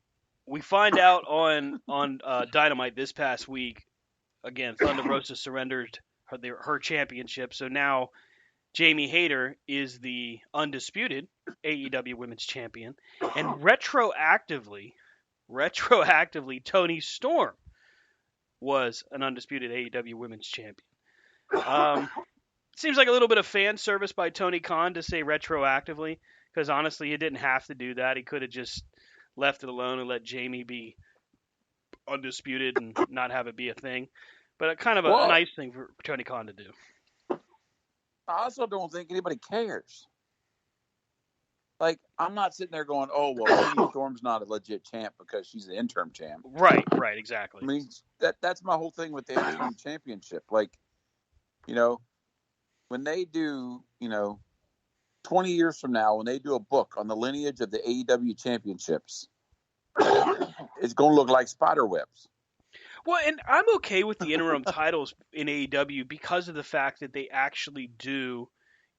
we find out on Dynamite this past week. Again, Thunder Rosa surrendered her championship. So now Jamie Hayter is the undisputed AEW Women's Champion. And retroactively, Toni Storm was an undisputed AEW Women's Champion. Seems like a little bit of fan service by Tony Khan to say retroactively. because honestly, he didn't have to do that. He could have just left it alone and let Jamie be undisputed and not have it be a thing. But kind of a Well, nice thing for Tony Khan to do. I also don't think anybody cares. Like, I'm not sitting there going, "Oh, well, Toni Storm's not a legit champ because she's the interim champ." Right, I exactly. mean, that's my whole thing with the interim championship. Like, you know, when they do, 20 years from now, when they do a book on the lineage of the AEW championships, it's going to look like spider webs. Well, and I'm okay with the interim titles in AEW because of the fact that they actually do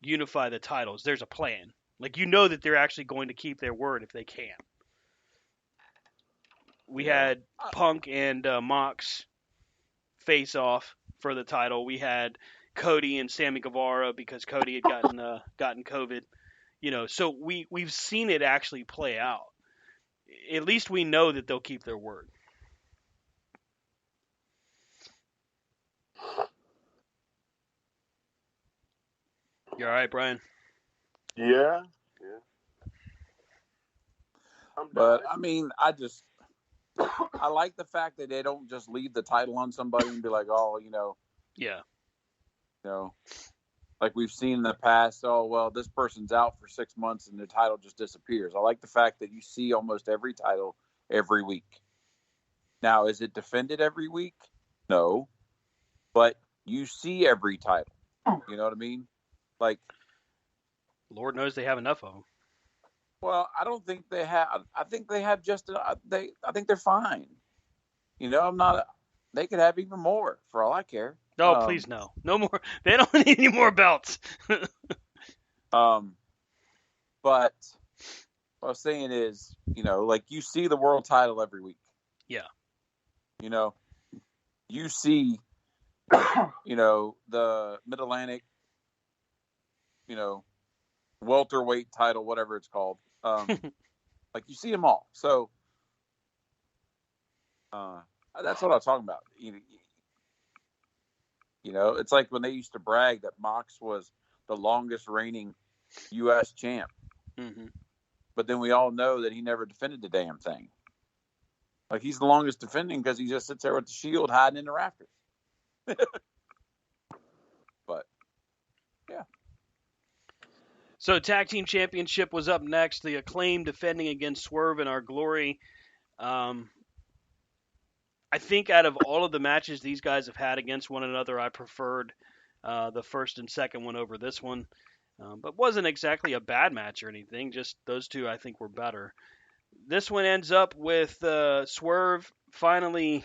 unify the titles. There's a plan. Like, you know that they're actually going to keep their word if they can. We had Punk and Mox face off for the title. We had Cody and Sammy Guevara because Cody had gotten COVID. So we've seen it actually play out. At least we know that they'll keep their word. You all right, Brian? Yeah. But I mean, I like the fact that they don't just leave the title on somebody and be like, "Oh, Yeah. Like we've seen in the past. Oh, well, this person's out for 6 months and the title just disappears." I like the fact that you see almost every title every week. Now, is it defended every week? No, but you see every title. You know what I mean? Like, Lord knows they have enough of them. well, I don't think they have. I think they have just. I think they're fine. I'm not. They could have even more for all I care. No, please no more. They don't need any more belts. But what I was saying is, like you see the world title every week. Yeah. You see, the Mid Atlantic, welterweight title, whatever it's called. Like you see them all. So that's what I'm talking about. It's like when they used to brag that Mox was the longest reigning U.S. champ. Mm-hmm. But then we all know that he never defended the damn thing. Like, he's the longest defending because he just sits there with the shield hiding in the rafters. But, yeah. So, Tag Team Championship was up next. The Acclaim defending against Swerve and Our Glory. I think out of all of the matches these guys have had against one another, I preferred the first and second one over this one. But wasn't exactly a bad match or anything. Just those two, I think, were better. This one ends up with Swerve finally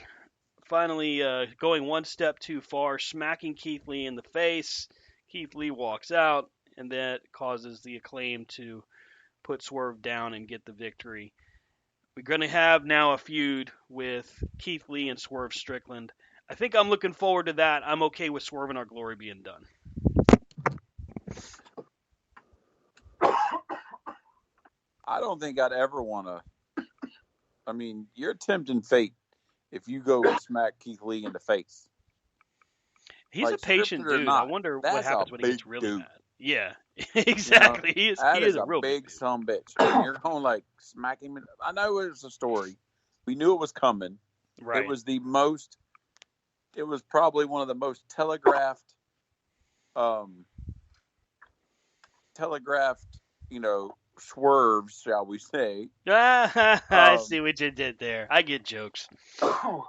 going one step too far, smacking Keith Lee in the face. Keith Lee walks out, and that causes the Acclaim to put Swerve down and get the victory. We're going to have now a feud with Keith Lee and Swerve Strickland. I think I'm looking forward to that. I'm okay with Swerve and Our Glory being done. I don't think I'd ever want to. I mean, you're tempting fate if you go smack Keith Lee in the face. He's a patient dude. I wonder what happens when he gets really mad. Yeah, exactly. He is a real big son of a bitch. And you're going like smack him. I know it was a story. We knew it was coming. Right. It was probably one of the most telegraphed, swerves, shall we say. I see what you did there. I get jokes. Probably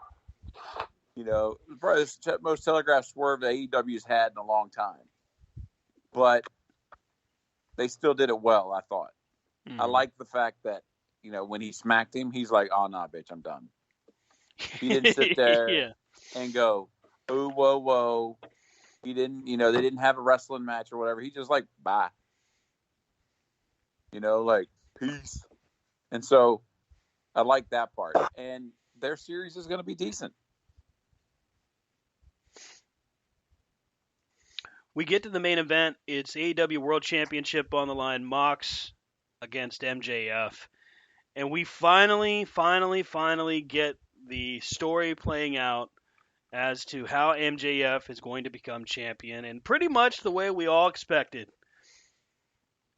the most telegraphed swerve that AEW's had in a long time. But they still did it well, I thought. Mm-hmm. I like the fact that, when he smacked him, he's like, "Oh, nah, bitch, I'm done." He didn't sit there and go, "Ooh, whoa, whoa." He didn't, they didn't have a wrestling match or whatever. He just like, "Bye." Like, peace. And so I like that part. And their series is going to be decent. We get to the main event. It's AEW World Championship on the line. Mox against MJF. And we finally get the story playing out as to how MJF is going to become champion. And pretty much the way we all expected.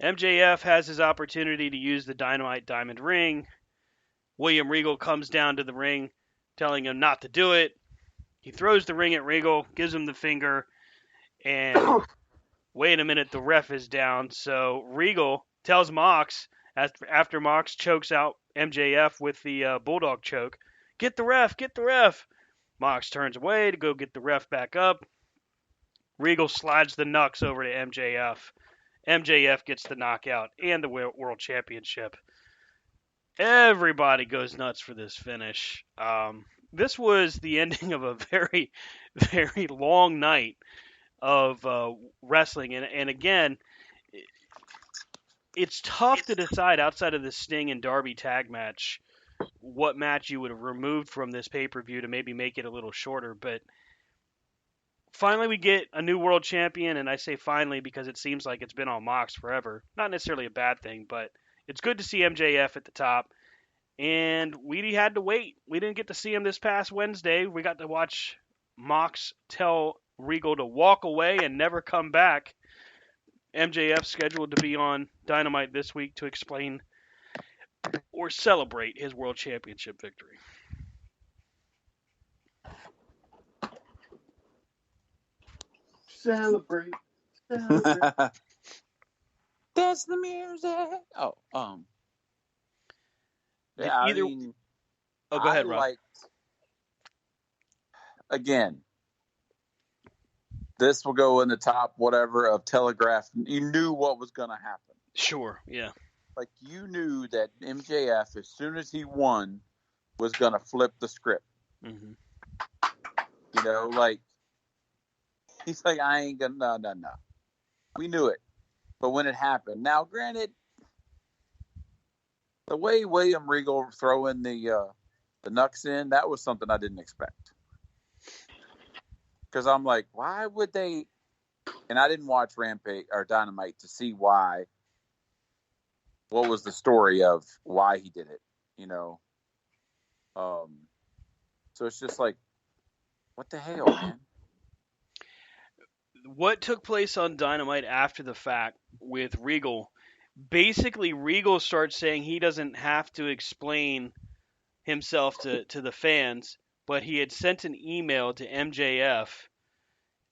MJF has his opportunity to use the Dynamite Diamond Ring. William Regal comes down to the ring, telling him not to do it. He throws the ring at Regal, gives him the finger, and wait a minute, the ref is down. So Regal tells Mox, after Mox chokes out MJF with the Bulldog choke, get the ref, get the ref. Mox turns away to go get the ref back up. Regal slides the knucks over to MJF. MJF gets the knockout and the World Championship. Everybody goes nuts for this finish. This was the ending of a very, very long night of wrestling. And again, it's tough to decide outside of the Sting and Darby tag match what match you would have removed from this pay-per-view to maybe make it a little shorter. But finally we get a new world champion, and I say finally because it seems like it's been on Mox forever. Not necessarily a bad thing, but it's good to see MJF at the top. And we had to wait. We didn't get to see him this past Wednesday. We got to watch Mox tell Regal to walk away and never come back. MJF scheduled to be on Dynamite this week to explain or celebrate his world championship victory. Celebrate. That's the music. Yeah, I mean, go ahead, Rob. Again, this will go in the top whatever of Telegraph. You knew what was going to happen. Sure, yeah. Like, you knew that MJF, as soon as he won, was going to flip the script. Mm-hmm. You know, like, he's like, I ain't going to, no. We knew it. But when it happened, now, granted, the way William Regal throwing the knucks in, that was something I didn't expect. Because I'm like, why would they? And I didn't watch Rampage or Dynamite to see why. What was the story of why he did it? You know. So it's just like, what the hell, man? What took place on Dynamite after the fact with Regal? Basically, Regal starts saying he doesn't have to explain himself to the fans, but he had sent an email to MJF,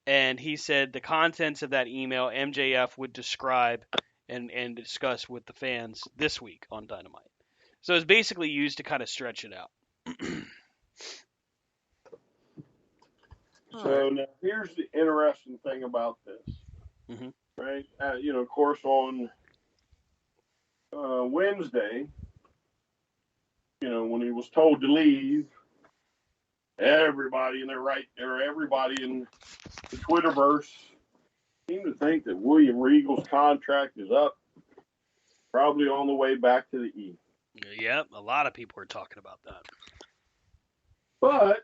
and he said the contents of that email MJF would describe and discuss with the fans this week on Dynamite. So it's basically used to kind of stretch it out. So now here's the interesting thing about this, Mm-hmm. right? Of course, on Wednesday, when he was told to leave, everybody in everybody in the Twitterverse seemed to think that William Regal's contract is up, probably on the way back to the E. Yep, a lot of people are talking about that. But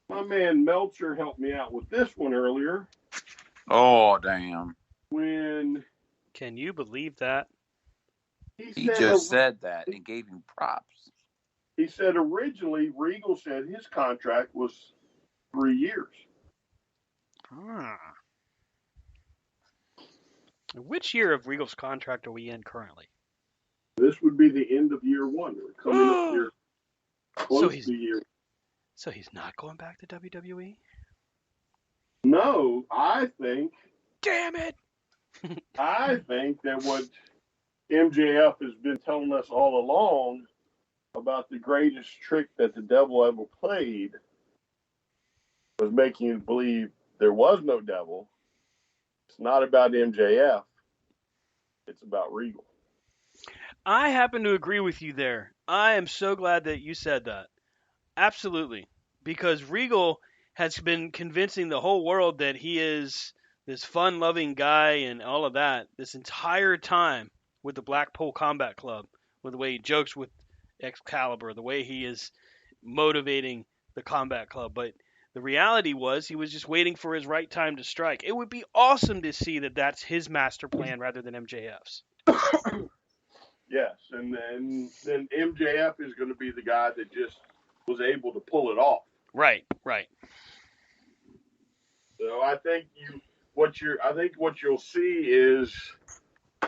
my man Meltzer helped me out with this one earlier. Oh, damn. Can you believe that? He just said that and gave him props. He said originally Regal said his contract was 3 years. Which year of Regal's contract are we in currently? This would be the end of year one. We're coming up here close to year. So he's not going back to WWE? No, I think. Damn it! I think that what MJF has been telling us all along about the greatest trick that the devil ever played was making you believe there was no devil. It's not about MJF. It's about Regal. I happen to agree with you there. I am so glad that you said that. Absolutely. Because Regal has been convincing the whole world that he is this fun-loving guy and all of that this entire time with the Blackpool Combat Club, with the way he jokes with Excalibur, the way he is motivating the Combat Club. But the reality was he was just waiting for his right time to strike. It would be awesome to see that that's his master plan rather than MJF's. Yes, and then MJF is going to be the guy that just was able to pull it off. Right. So I think I think what you'll see is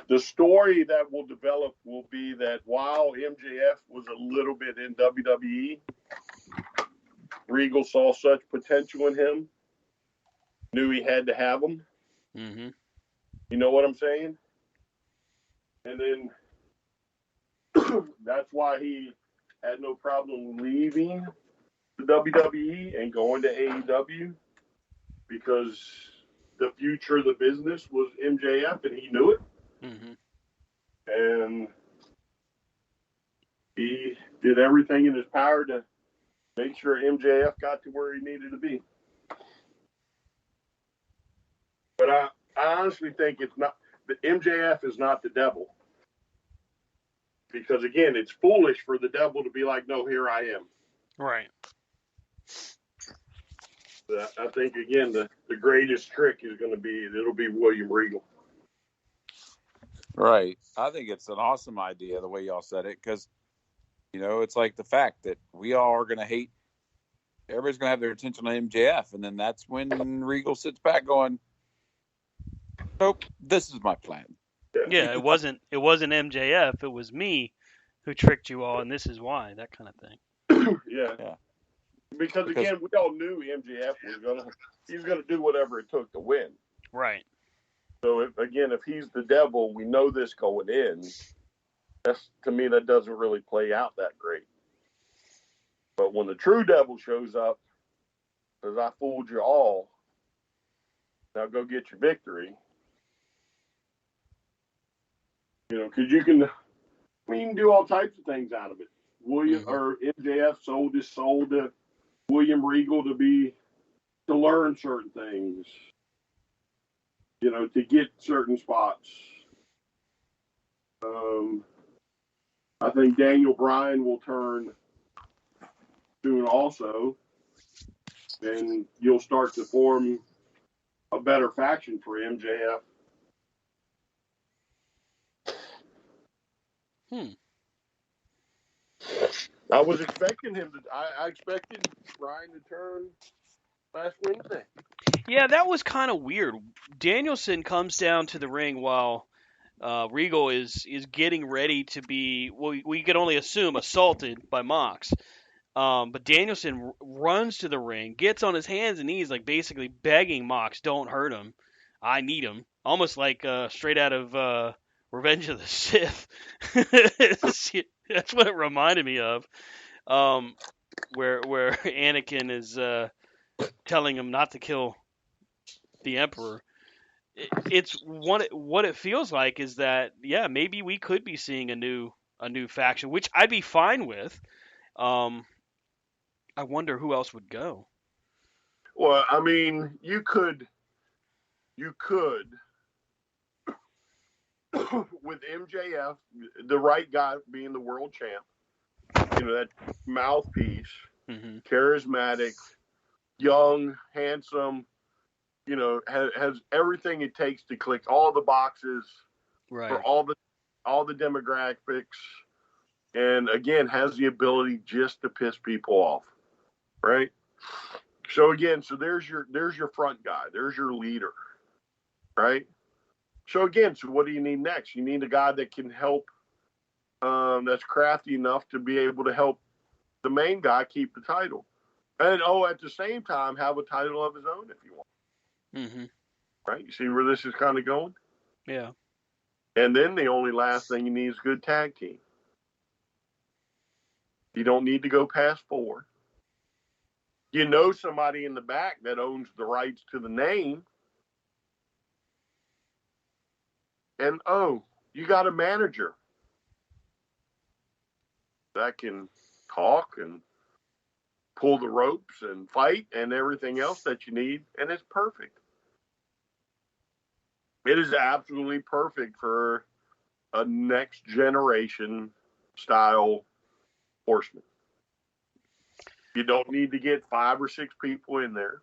the story that will develop will be that while MJF was a little bit in WWE, Regal saw such potential in him, knew he had to have him. Mm-hmm. You know what I'm saying? And then that's why he had no problem leaving the WWE and going to AEW, because the future of the business was MJF and he knew it. Mm-hmm. And he did everything in his power to make sure MJF got to where he needed to be. But I honestly think it's not, the MJF is not the devil. Because again, it's foolish for the devil to be like, no, here I am. Right. I think, again, the greatest trick is going to be, it'll be William Regal. Right. I think it's an awesome idea the way y'all said it, because, you know, it's like the fact that we all are going to hate, everybody's going to have their attention on MJF, and then that's when Regal sits back going, nope, this is my plan. Yeah, it wasn't MJF, it was me who tricked you all, and this is why, that kind of thing. Yeah. Because again, we all knew MJF was gonna do whatever it took to win. Right. So if he's the devil, we know this going in. To me, that doesn't really play out that great. But when the true devil shows up, says, I fooled you all, now go get your victory. You know, because you can do all types of things out of it. Or MJF sold his soul to William Regal to learn certain things, you know, to get certain spots. I think Daniel Bryan will turn soon also, and you'll start to form a better faction for MJF. I was expecting I expected Bryan to turn last Wednesday. Yeah, that was kind of weird. Danielson comes down to the ring while Regal is getting ready to be, well, we could only assume, assaulted by Mox. But Danielson runs to the ring, gets on his hands and knees, like basically begging Mox, don't hurt him. I need him. Almost like straight out of Revenge of the Sith. That's what it reminded me of. Where Anakin is telling him not to kill the Emperor. It's what it feels like is that, yeah, maybe we could be seeing a new faction, which I'd be fine with. I wonder who else would go. Well, I mean, you could with MJF, the right guy being the world champ, you know, that mouthpiece, charismatic, young, handsome, you know, has everything it takes to click all the boxes for all the demographics, and again has the ability just to piss people off, right? So again, there's your front guy, there's your leader, right? So again, what do you need next? You need a guy that can help, that's crafty enough to be able to help the main guy keep the title, and at the same time have a title of his own if you want. Right? You see where this is kind of going? Yeah. And then the only last thing you need is a good tag team. You don't need to go past 4. You know somebody in the back that owns the rights to the name. And, you got a manager that can talk and pull the ropes and fight and everything else that you need, and it's perfect. It is absolutely perfect for a next generation style horseman. You don't need to get 5 or 6 people in there.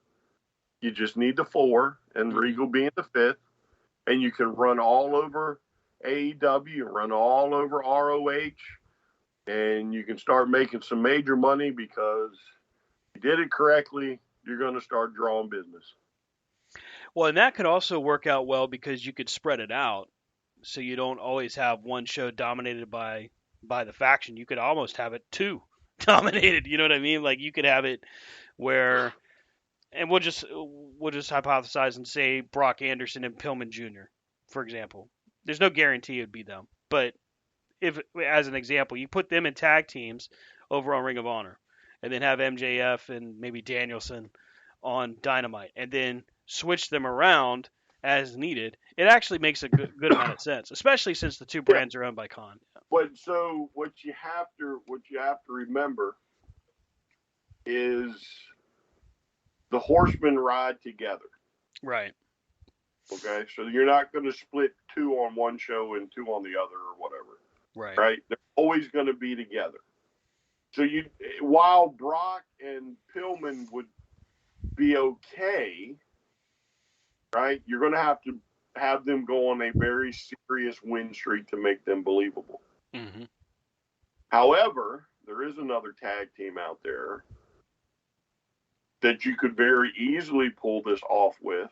You just need the 4, and Regal being the 5th, and you can run all over AEW, run all over ROH, and you can start making some major money because you did it correctly. You're going to start drawing business. Well, and that could also work out well because you could spread it out, so you don't always have one show dominated by the faction. You could almost have it two dominated. You know what I mean? Like you could have it where, and we'll just hypothesize and say Brock Anderson and Pillman Jr. for example. There's no guarantee it'd be them, but if, as an example, you put them in tag teams over on Ring of Honor, and then have MJF and maybe Danielson on Dynamite, and then switch them around as needed, it actually makes a good amount of sense, especially since the two Yeah. brands are owned by Khan. But so what you have to remember is the horsemen ride together. Right. Okay, so you're not going to split two on one show and two on the other or whatever. Right. Right? They're always going to be together. So while Brock and Pillman would be okay, right? You're going to have them go on a very serious win streak to make them believable. Mm-hmm. However, there is another tag team out there that you could very easily pull this off with,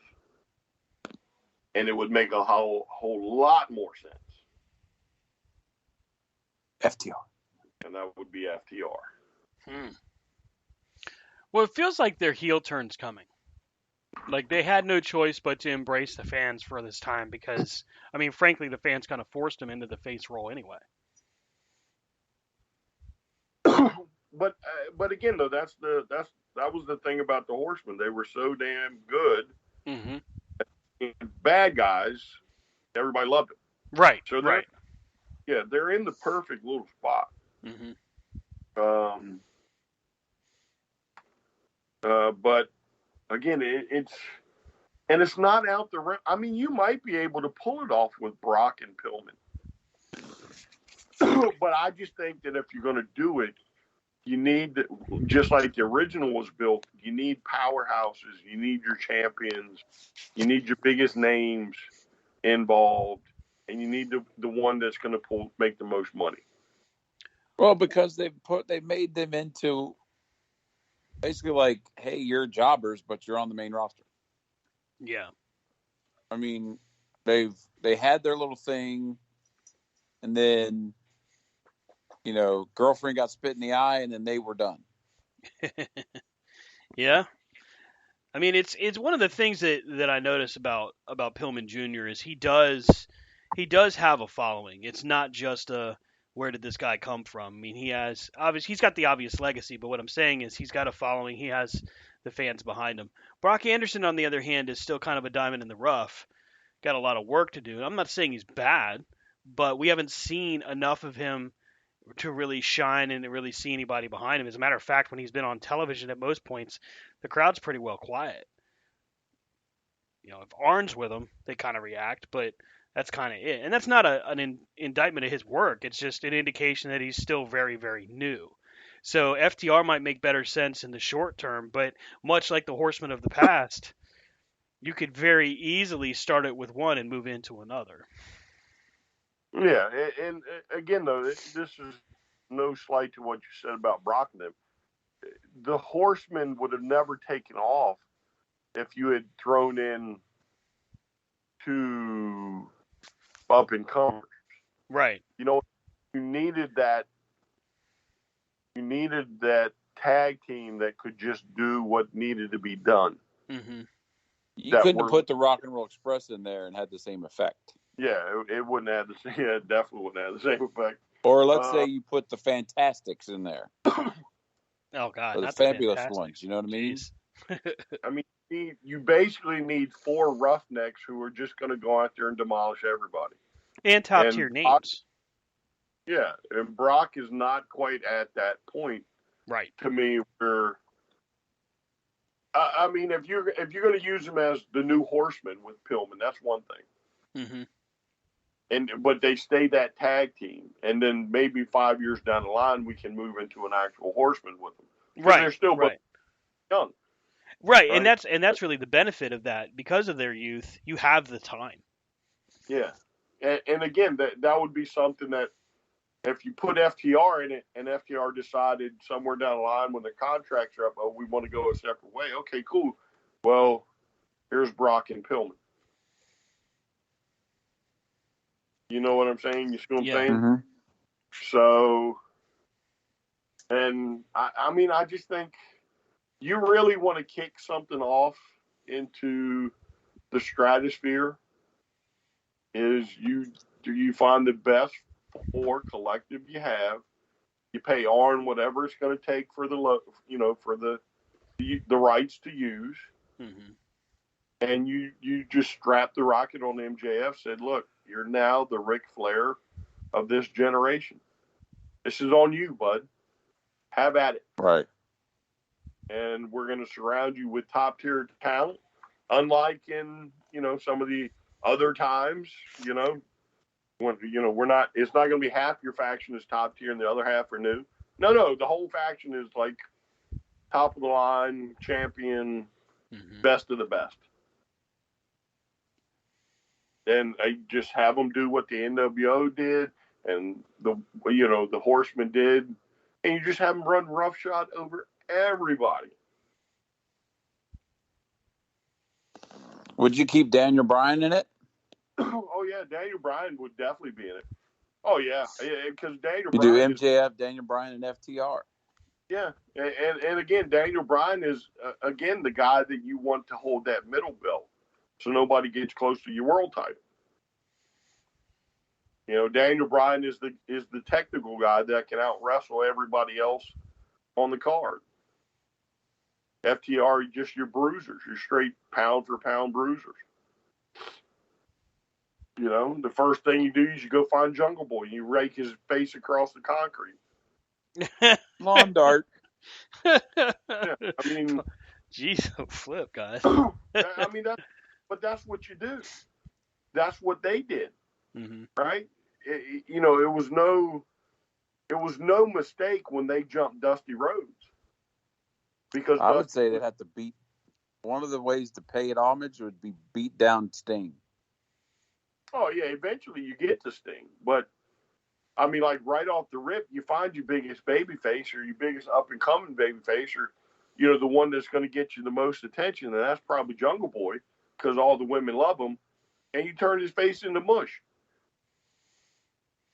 and it would make a whole lot more sense. FTR. And that would be FTR. Well, it feels like their heel turn's coming. Like they had no choice but to embrace the fans for this time because, I mean, frankly, the fans kind of forced them into the face role anyway. But again, though, that was the thing about the Horsemen. They were so damn good. Mm-hmm. And bad guys, everybody loved them. Right. So right. They're in the perfect little spot. Mm-hmm. But again, it's not out the. I mean, you might be able to pull it off with Brock and Pillman, but I just think that if you're going to do it, you need, just like the original was built, you need powerhouses, you need your champions, you need your biggest names involved, and you need the one that's going to make the most money. Well, because they made them into basically like, hey, you're jobbers, but you're on the main roster. Yeah. I mean, they had their little thing, and then, you know, girlfriend got spit in the eye, and then they were done. Yeah. I mean, it's one of the things that I notice about Pillman Jr. is he does have a following. It's not just a where did this guy come from? I mean, he's got the obvious legacy, but what I'm saying is he's got a following. He has the fans behind him. Brock Anderson, on the other hand, is still kind of a diamond in the rough. Got a lot of work to do. I'm not saying he's bad, but we haven't seen enough of him to really shine and to really see anybody behind him. As a matter of fact, when he's been on television at most points, the crowd's pretty well quiet. You know, if Arn's with him, they kind of react, but that's kind of it. And that's not an indictment of his work. It's just an indication that he's still very, very new. So FTR might make better sense in the short term, but much like the Horsemen of the past, you could very easily start it with one and move into another. Yeah, and again, though, this is no slight to what you said about Brock and them. The Horsemen would have never taken off if you had thrown in two up and comers. Right. You know, you needed that tag team that could just do what needed to be done. Mm-hmm. You couldn't have put the Rock and Roll Express in there and had the same effect. Yeah, it wouldn't have the same. Yeah, it definitely wouldn't have the same effect. Or let's say you put the Fantastics in there. Oh God, or the fabulous ones. You know what I mean? I mean, you basically need four roughnecks who are just going to go out there and demolish everybody. And top tier names. Yeah, and Brock is not quite at that point. Right. To me, where I mean, if you're going to use him as the new Horseman with Pillman, that's one thing. Mm-hmm. But they stay that tag team, and then maybe 5 years down the line, we can move into an actual Horseman with them. Right. They're still both young. Right, and that's really the benefit of that. Because of their youth, you have the time. Yeah, and again, that would be something that if you put FTR in it, and FTR decided somewhere down the line when the contracts are up, oh, we want to go a separate way. Okay, cool. Well, here's Brock and Pillman. You know what I'm saying? You see what I'm saying? Mm-hmm. So, and I mean, I just think you really want to kick something off into the stratosphere. Is you find the best four collective you have. You pay Arn whatever it's going to take for for the rights to use, and you just strap the rocket on MJF. Said, look, you're now the Ric Flair of this generation. This is on you, bud. Have at it. Right. And we're going to surround you with top tier talent, unlike in some of the other times. When we're not. It's not going to be half your faction is top tier and the other half are new. No, the whole faction is like top of the line, champion, best of the best. And I just have them do what the NWO did and the Horsemen did, and you just have them run roughshod over everybody. Would you keep Daniel Bryan in it? Oh yeah, Daniel Bryan would definitely be in it. Oh yeah, because Daniel You Bryan do MJF, Daniel Bryan, and FTR. Yeah, and again, Daniel Bryan is again the guy that you want to hold that middle belt, so nobody gets close to your world title. Daniel Bryan is the technical guy that can out wrestle everybody else on the card. FTR just your bruisers, your straight pound for pound bruisers. The first thing you do is you go find Jungle Boy and you rake his face across the concrete. Lawn dart. Yeah, I mean, jeez, flip, guys. I mean, that's what you do. That's what they did, right? It was no mistake when they jumped Dusty Rhodes. Because I would say they'd have to beat. One of the ways to pay it homage would be beat down Sting. Oh yeah, eventually you get to Sting, but I mean, like right off the rip, you find your biggest babyface or your biggest up and coming babyface, or the one that's going to get you the most attention, and that's probably Jungle Boy because all the women love him, and you turn his face into mush,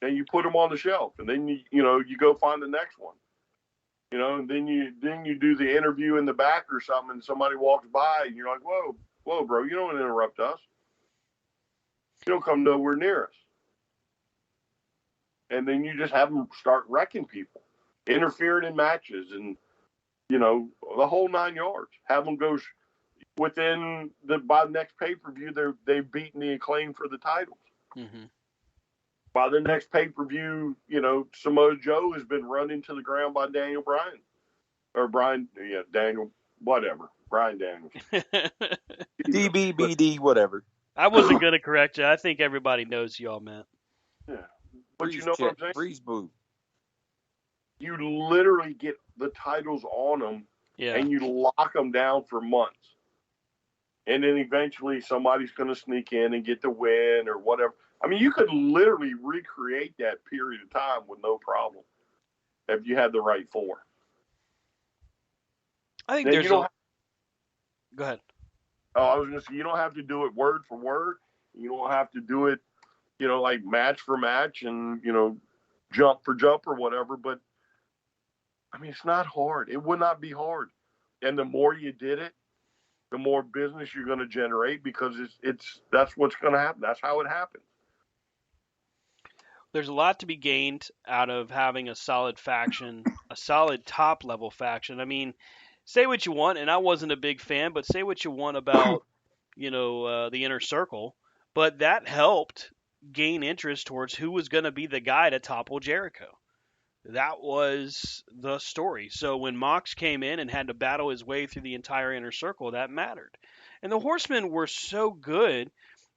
and you put him on the shelf, and then you go find the next one, and then you do the interview in the back or something, and somebody walks by, and you're like, whoa, bro, you don't interrupt us. You don't come nowhere near us. And then you just have them start wrecking people, interfering in matches, and the whole 9 yards. Have them go by the next pay-per-view, they've beaten the Acclaim for the titles. By the next pay-per-view, Samoa Joe has been run into the ground by Daniel Bryan. Or Brian, Daniel, whatever. Brian Daniels. DBBD, whatever. I wasn't going to correct you. I think everybody knows y'all meant. Yeah. But Freeze what I'm saying? Freeze boo. You literally get the titles on them, and you lock them down for months. And then eventually somebody's going to sneak in and get the win or whatever. I mean, you could literally recreate that period of time with no problem if you had the right four. I think there's Go ahead. Oh, I was going to say, you don't have to do it word for word. You don't have to do it, like match for match and, jump for jump or whatever. But, I mean, it's not hard. It would not be hard. And the more you did it, the more business you're going to generate because that's what's going to happen. That's how it happens. There's a lot to be gained out of having a solid faction, a solid top level faction. I mean, say what you want, and I wasn't a big fan, but say what you want about, the Inner Circle, but that helped gain interest towards who was going to be the guy to topple Jericho. That was the story. So when Mox came in and had to battle his way through the entire Inner Circle, that mattered. And the Horsemen were so good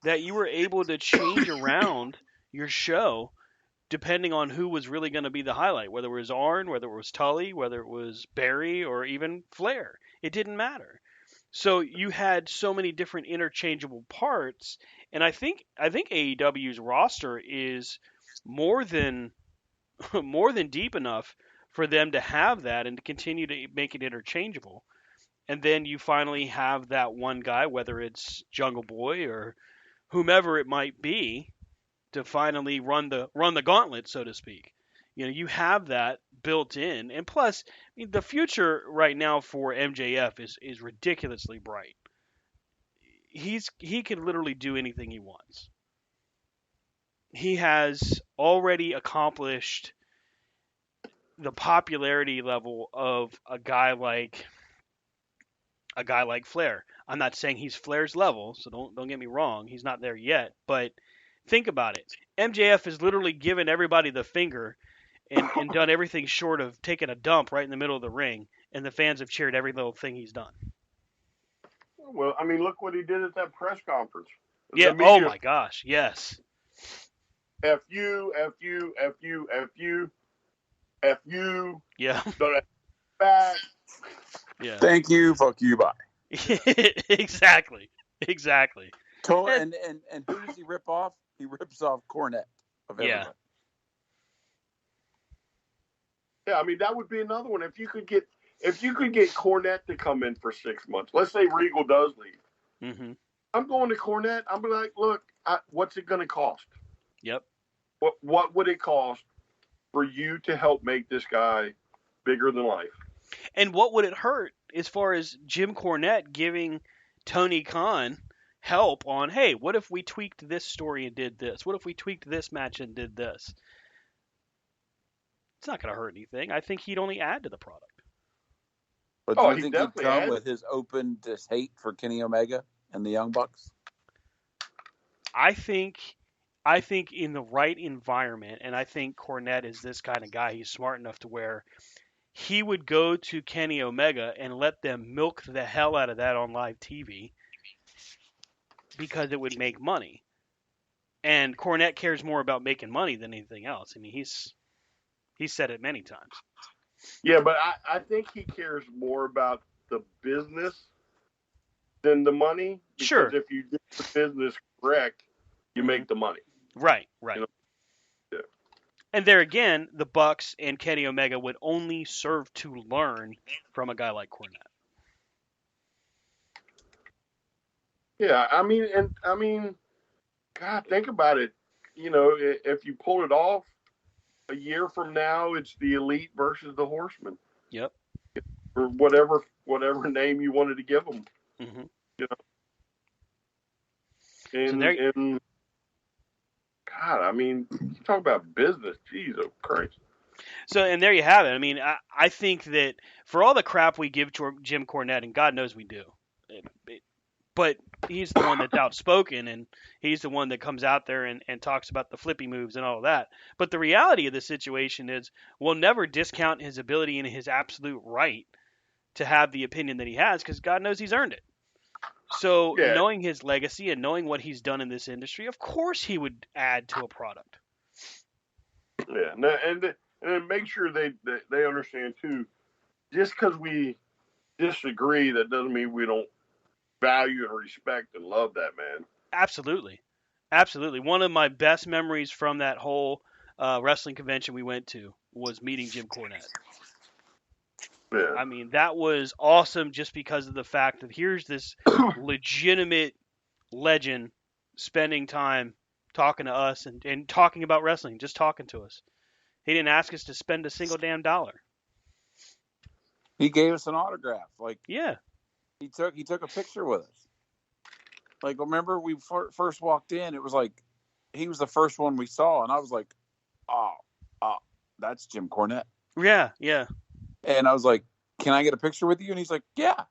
that you were able to change around your show depending on who was really going to be the highlight, whether it was Arn, whether it was Tully, whether it was Barry, or even Flair. It didn't matter. So you had so many different interchangeable parts, and I think AEW's roster is more than deep enough for them to have that and to continue to make it interchangeable. and then you finally have that one guy, whether it's Jungle Boy or whomever it might be, to finally run the gauntlet, so to speak. You have that built in, and plus, I mean, the future right now for MJF is ridiculously bright. He can literally do anything he wants. He has already accomplished the popularity level of a guy like Flair. I'm not saying he's Flair's level, so don't get me wrong. He's not there yet, but think about it. MJF has literally given everybody the finger and done everything short of taking a dump right in the middle of the ring, and the fans have cheered every little thing he's done. Well, I mean, look what he did at that press conference. Yeah. Oh my gosh. Yes. F you, F you, F you, F you, F you. Yeah. Back. Yeah. Thank you. Fuck you. Bye. Exactly. And who does he rip off? He rips off Cornette of everybody. Yeah, I mean that would be another one. If you could get Cornette to come in for 6 months. Let's say Regal does leave. Mm-hmm. I'm going to Cornette. I'm like, look, what's it going to cost? Yep. What would it cost for you to help make this guy bigger than life? And what would it hurt as far as Jim Cornette giving Tony Khan help on, hey, what if we tweaked this story and did this? What if we tweaked this match and did this? It's not going to hurt anything. I think he'd only add to the product. But do you think he'd come with his open hate for Kenny Omega and the Young Bucks? I think in the right environment, and I think Cornette is this kind of guy. He's smart enough to where he would go to Kenny Omega and let them milk the hell out of that on live TV because it would make money. And Cornette cares more about making money than anything else. I mean, he's said it many times. Yeah, but I think he cares more about the business than the money. Because sure. If you do the business correct, you make the money. Right. You know? Yeah. And there again, the Bucks and Kenny Omega would only serve to learn from a guy like Cornette. Yeah, I mean, God, think about it. You know, if you pull it off, a year from now, it's the Elite versus the Horsemen. Yep. Or whatever name you wanted to give them. Mm-hmm. You know. And God, I mean, you talk about business. Jesus Christ. So, and there you have it. I mean, I think that for all the crap we give to Jim Cornette, and God knows we do, but he's the one that's outspoken, and he's the one that comes out there and talks about the flippy moves and all of that. But the reality of the situation is we'll never discount his ability and his absolute right to have the opinion that he has because God knows he's earned it. So knowing his legacy and knowing what he's done in this industry, of course he would add to a product. Yeah, and then make sure they understand too. Just because we disagree, that doesn't mean we don't value and respect and love that man. Absolutely. One of my best memories from that whole wrestling convention we went to was meeting Jim Cornette. Yeah. I mean, that was awesome just because of the fact that here's this legitimate legend spending time talking to us and talking about wrestling, just talking to us. He didn't ask us to spend a single damn dollar. He gave us an autograph. Yeah. He took a picture with us. Like, remember we first walked in, it was like he was the first one we saw, and I was like, oh, that's Jim Cornette. Yeah. And I was like, can I get a picture with you? And he's like, yeah.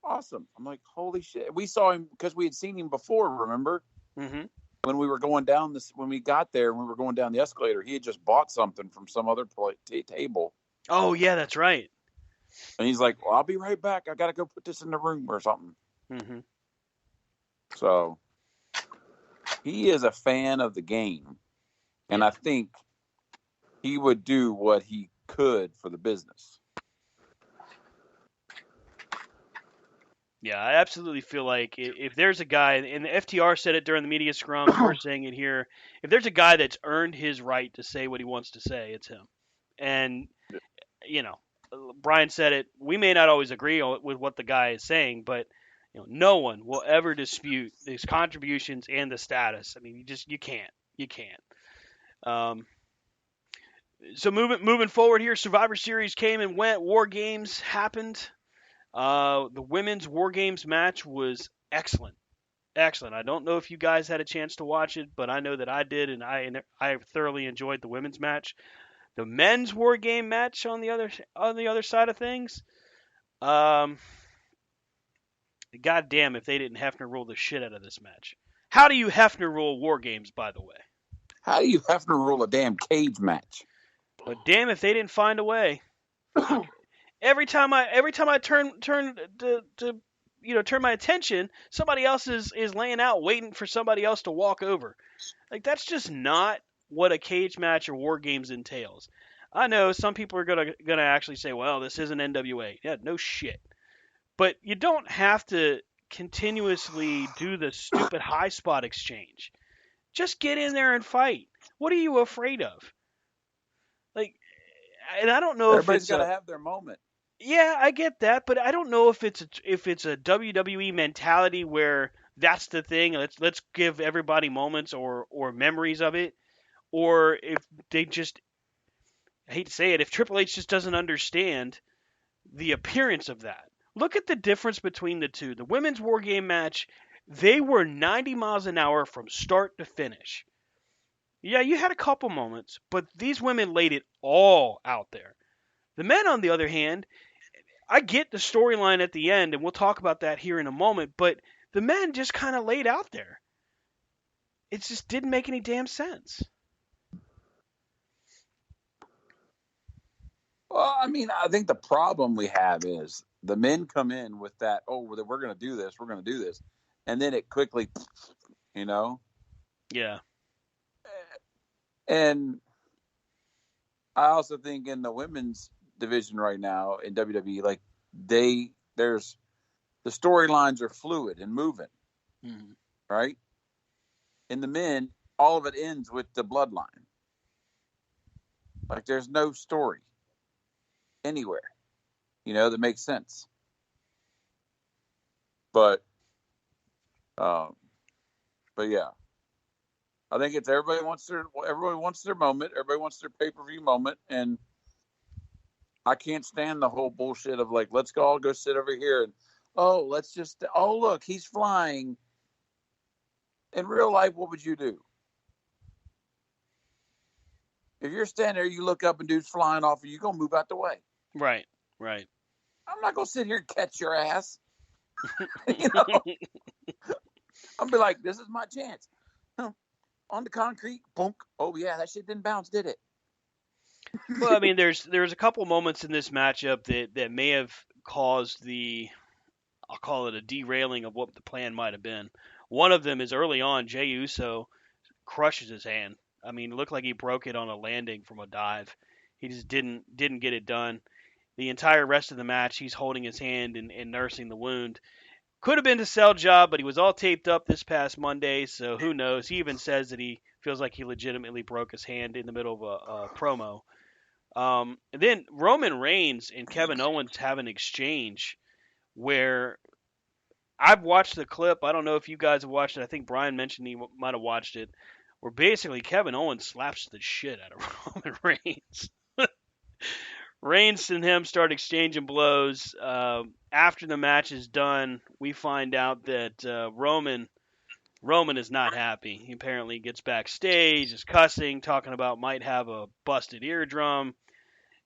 Awesome. I'm like, holy shit. We saw him because we had seen him before, remember? Mm-hmm. When we were going down when we got there, we were going down the escalator, he had just bought something from some other table. Oh, yeah, that's right. And he's like, well, I'll be right back. I got to go put this in the room or something. Mm-hmm. So he is a fan of the game. And I think he would do what he could for the business. Yeah, I absolutely feel like if there's a guy, and the FTR said it during the media scrum, we're saying it here, if there's a guy that's earned his right to say what he wants to say, it's him. And, Brian said it. We may not always agree with what the guy is saying, but no one will ever dispute his contributions and the status. I mean, you can't. Um, so moving forward here, Survivor Series came and went. War Games happened. The women's War Games match was excellent. Excellent. I don't know if you guys had a chance to watch it, but I know that I did, and I thoroughly enjoyed the women's match. The men's War Game match on the other side of things, God damn if they didn't Hefner rule the shit out of this match. How do you Hefner rule War Games, by the way? How do you Hefner rule a damn cage match? But damn if they didn't find a way. Every time I turn my attention, somebody else is laying out waiting for somebody else to walk over. Like, that's just not what a cage match or War Games entails. I know some people are gonna actually say, well, this isn't NWA. Yeah, no shit. But you don't have to continuously do the stupid high spot exchange. Just get in there and fight. What are you afraid of? Like, and I don't know Everybody's if got to have their moment. Yeah, I get that, but I don't know if it's a WWE mentality where that's the thing. Let's give everybody moments or memories of it, or if they just, I hate to say it, if Triple H just doesn't understand the appearance of that. Look at the difference between the two. The women's War Game match, they were 90 miles an hour from start to finish. Yeah, you had a couple moments, but these women laid it all out there. The men, on the other hand, I get the storyline at the end, and we'll talk about that here in a moment, but the men just kind of laid out there. It just didn't make any damn sense. Well, I mean, I think the problem we have is the men come in with that, oh, we're going to do this, and then it quickly, Yeah. And I also think in the women's division right now in WWE, like the storylines are fluid and moving, right? In the men, all of it ends with the bloodline. Like there's no story anywhere, that makes sense. But yeah, I think it's everybody wants their moment, everybody wants their pay-per-view moment, and I can't stand the whole bullshit of like, let's all go sit over here and look, he's flying. In real life, what would you do? If you're standing there, you look up and dude's flying off, you're going to move out the way. Right. I'm not going to sit here and catch your ass. I'm going to be like, this is my chance. On the concrete, bonk. Oh, yeah, that shit didn't bounce, did it? Well, I mean, there's a couple moments in this matchup that may have caused I'll call it a derailing of what the plan might have been. One of them is early on, Jey Uso crushes his hand. I mean, it looked like he broke it on a landing from a dive. He just didn't get it done. The entire rest of the match, he's holding his hand and nursing the wound. Could have been a sell job, but he was all taped up this past Monday, so who knows? He even says that he feels like he legitimately broke his hand in the middle of a promo. And then Roman Reigns and Kevin Owens have an exchange where I've watched the clip. I don't know if you guys have watched it. I think Brian mentioned he might have watched it. Where basically Kevin Owens slaps the shit out of Roman Reigns. Reigns and him start exchanging blows. After the match is done, we find out that Roman is not happy. He apparently gets backstage, is cussing, talking about might have a busted eardrum,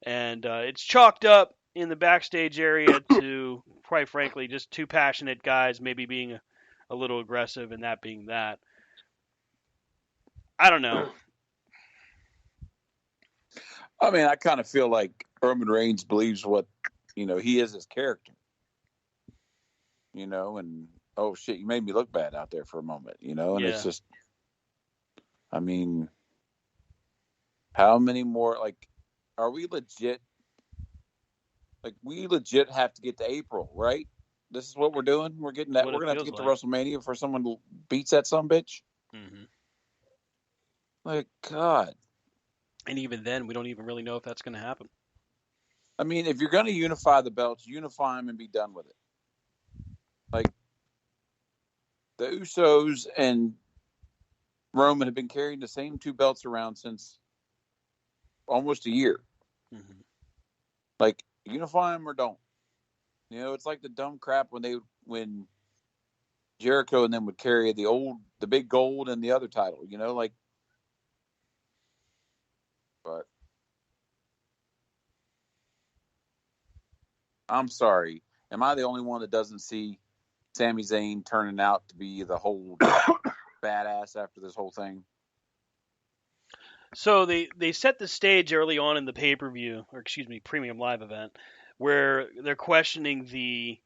and it's chalked up in the backstage area to, quite frankly, just two passionate guys maybe being a little aggressive, and that being that. I don't know. I mean, I kind of feel like Roman Reigns believes what, he is his character. And oh shit, you made me look bad out there for a moment, and It's just, I mean, how many more, are we legit? We legit have to get to April, right? This is what we're doing. We're getting that. We're going to have to get to WrestleMania for someone who beats that sumbitch. Mm-hmm. Like, God. And even then, we don't even really know if that's going to happen. I mean, if you're going to unify the belts, unify them and be done with it. Like, the Usos and Roman have been carrying the same two belts around since almost a year. Mm-hmm. Like, unify them or don't. You know, it's like the dumb crap when Jericho and them would carry the big gold and the other title, you know, like, but I'm sorry. Am I the only one that doesn't see Sami Zayn turning out to be the whole badass after this whole thing? So they set the stage early on in the pay-per-view, or excuse me, premium live event, where they're questioning the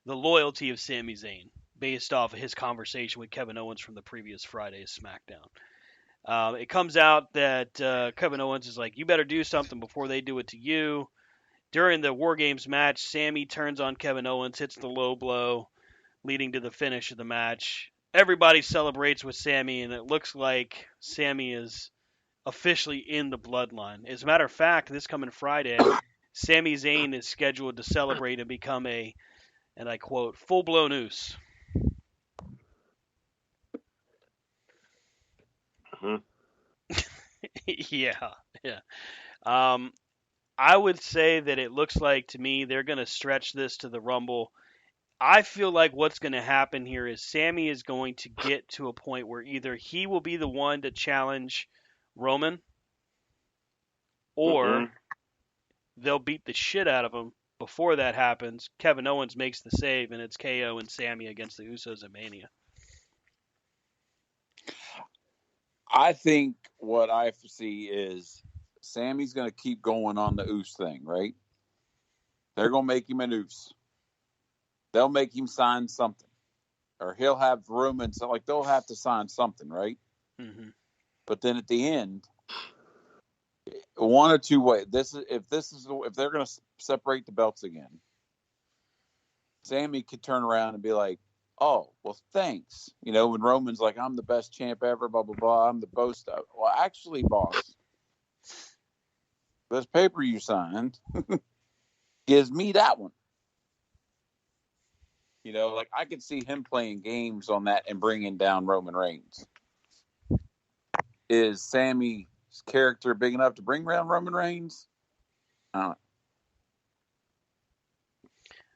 loyalty of Sami Zayn based off of his conversation with Kevin Owens from the previous Friday's SmackDown. It comes out that Kevin Owens is like, "You better do something before they do it to you." During the War Games match, Sami turns on Kevin Owens, hits the low blow, leading to the finish of the match. Everybody celebrates with Sami, and it looks like Sami is officially in the bloodline. As a matter of fact, this coming Friday, Sami Zayn is scheduled to celebrate and become and I quote, full-blown Uce. Mhm. Yeah, yeah. Um, I would say that it looks like to me they're going to stretch this to the Rumble. I feel like what's going to happen here is Sami is going to get to a point where either he will be the one to challenge Roman, or Mm-mm. they'll beat the shit out of him. Before that happens, Kevin Owens makes the save, and it's KO and Sami against the Usos at Mania. I think what I foresee is Sammy's going to keep going on the Oos thing, right? They're going to make him an Oos. They'll make him sign something, or he'll have room, and so like they'll have to sign something, right? Mm-hmm. But then at the end, one or two ways. If they're going to separate the belts again, Sammy could turn around and be like, "Oh, well, thanks." You know, when Roman's like, "I'm the best champ ever," blah blah blah. I'm the boast of. Well, actually, boss, this paper you signed gives me that one. You know, like I could see him playing games on that and bringing down Roman Reigns. Is Sammy's character big enough to bring down Roman Reigns? I don't know.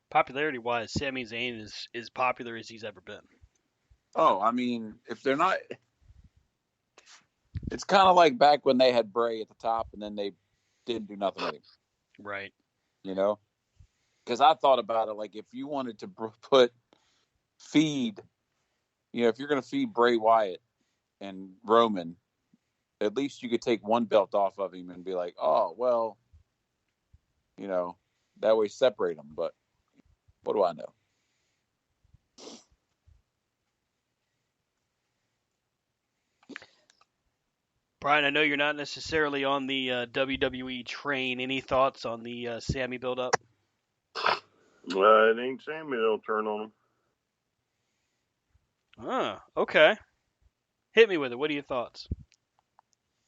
Popularity wise, Sami Zayn is as popular as he's ever been. Oh, I mean, if they're not, it's kind of like back when they had Bray at the top and then they didn't do nothing with him. Right. You know, because I thought about it like if you wanted to feed, you know, if you're going to feed Bray Wyatt and Roman, at least you could take one belt off of him and be like, oh, well, you know, that way separate them. But what do I know? Brian, I know you're not necessarily on the WWE train. Any thoughts on the Sammy build-up? It ain't Sammy that'll turn on him. Okay. Hit me with it. What are your thoughts?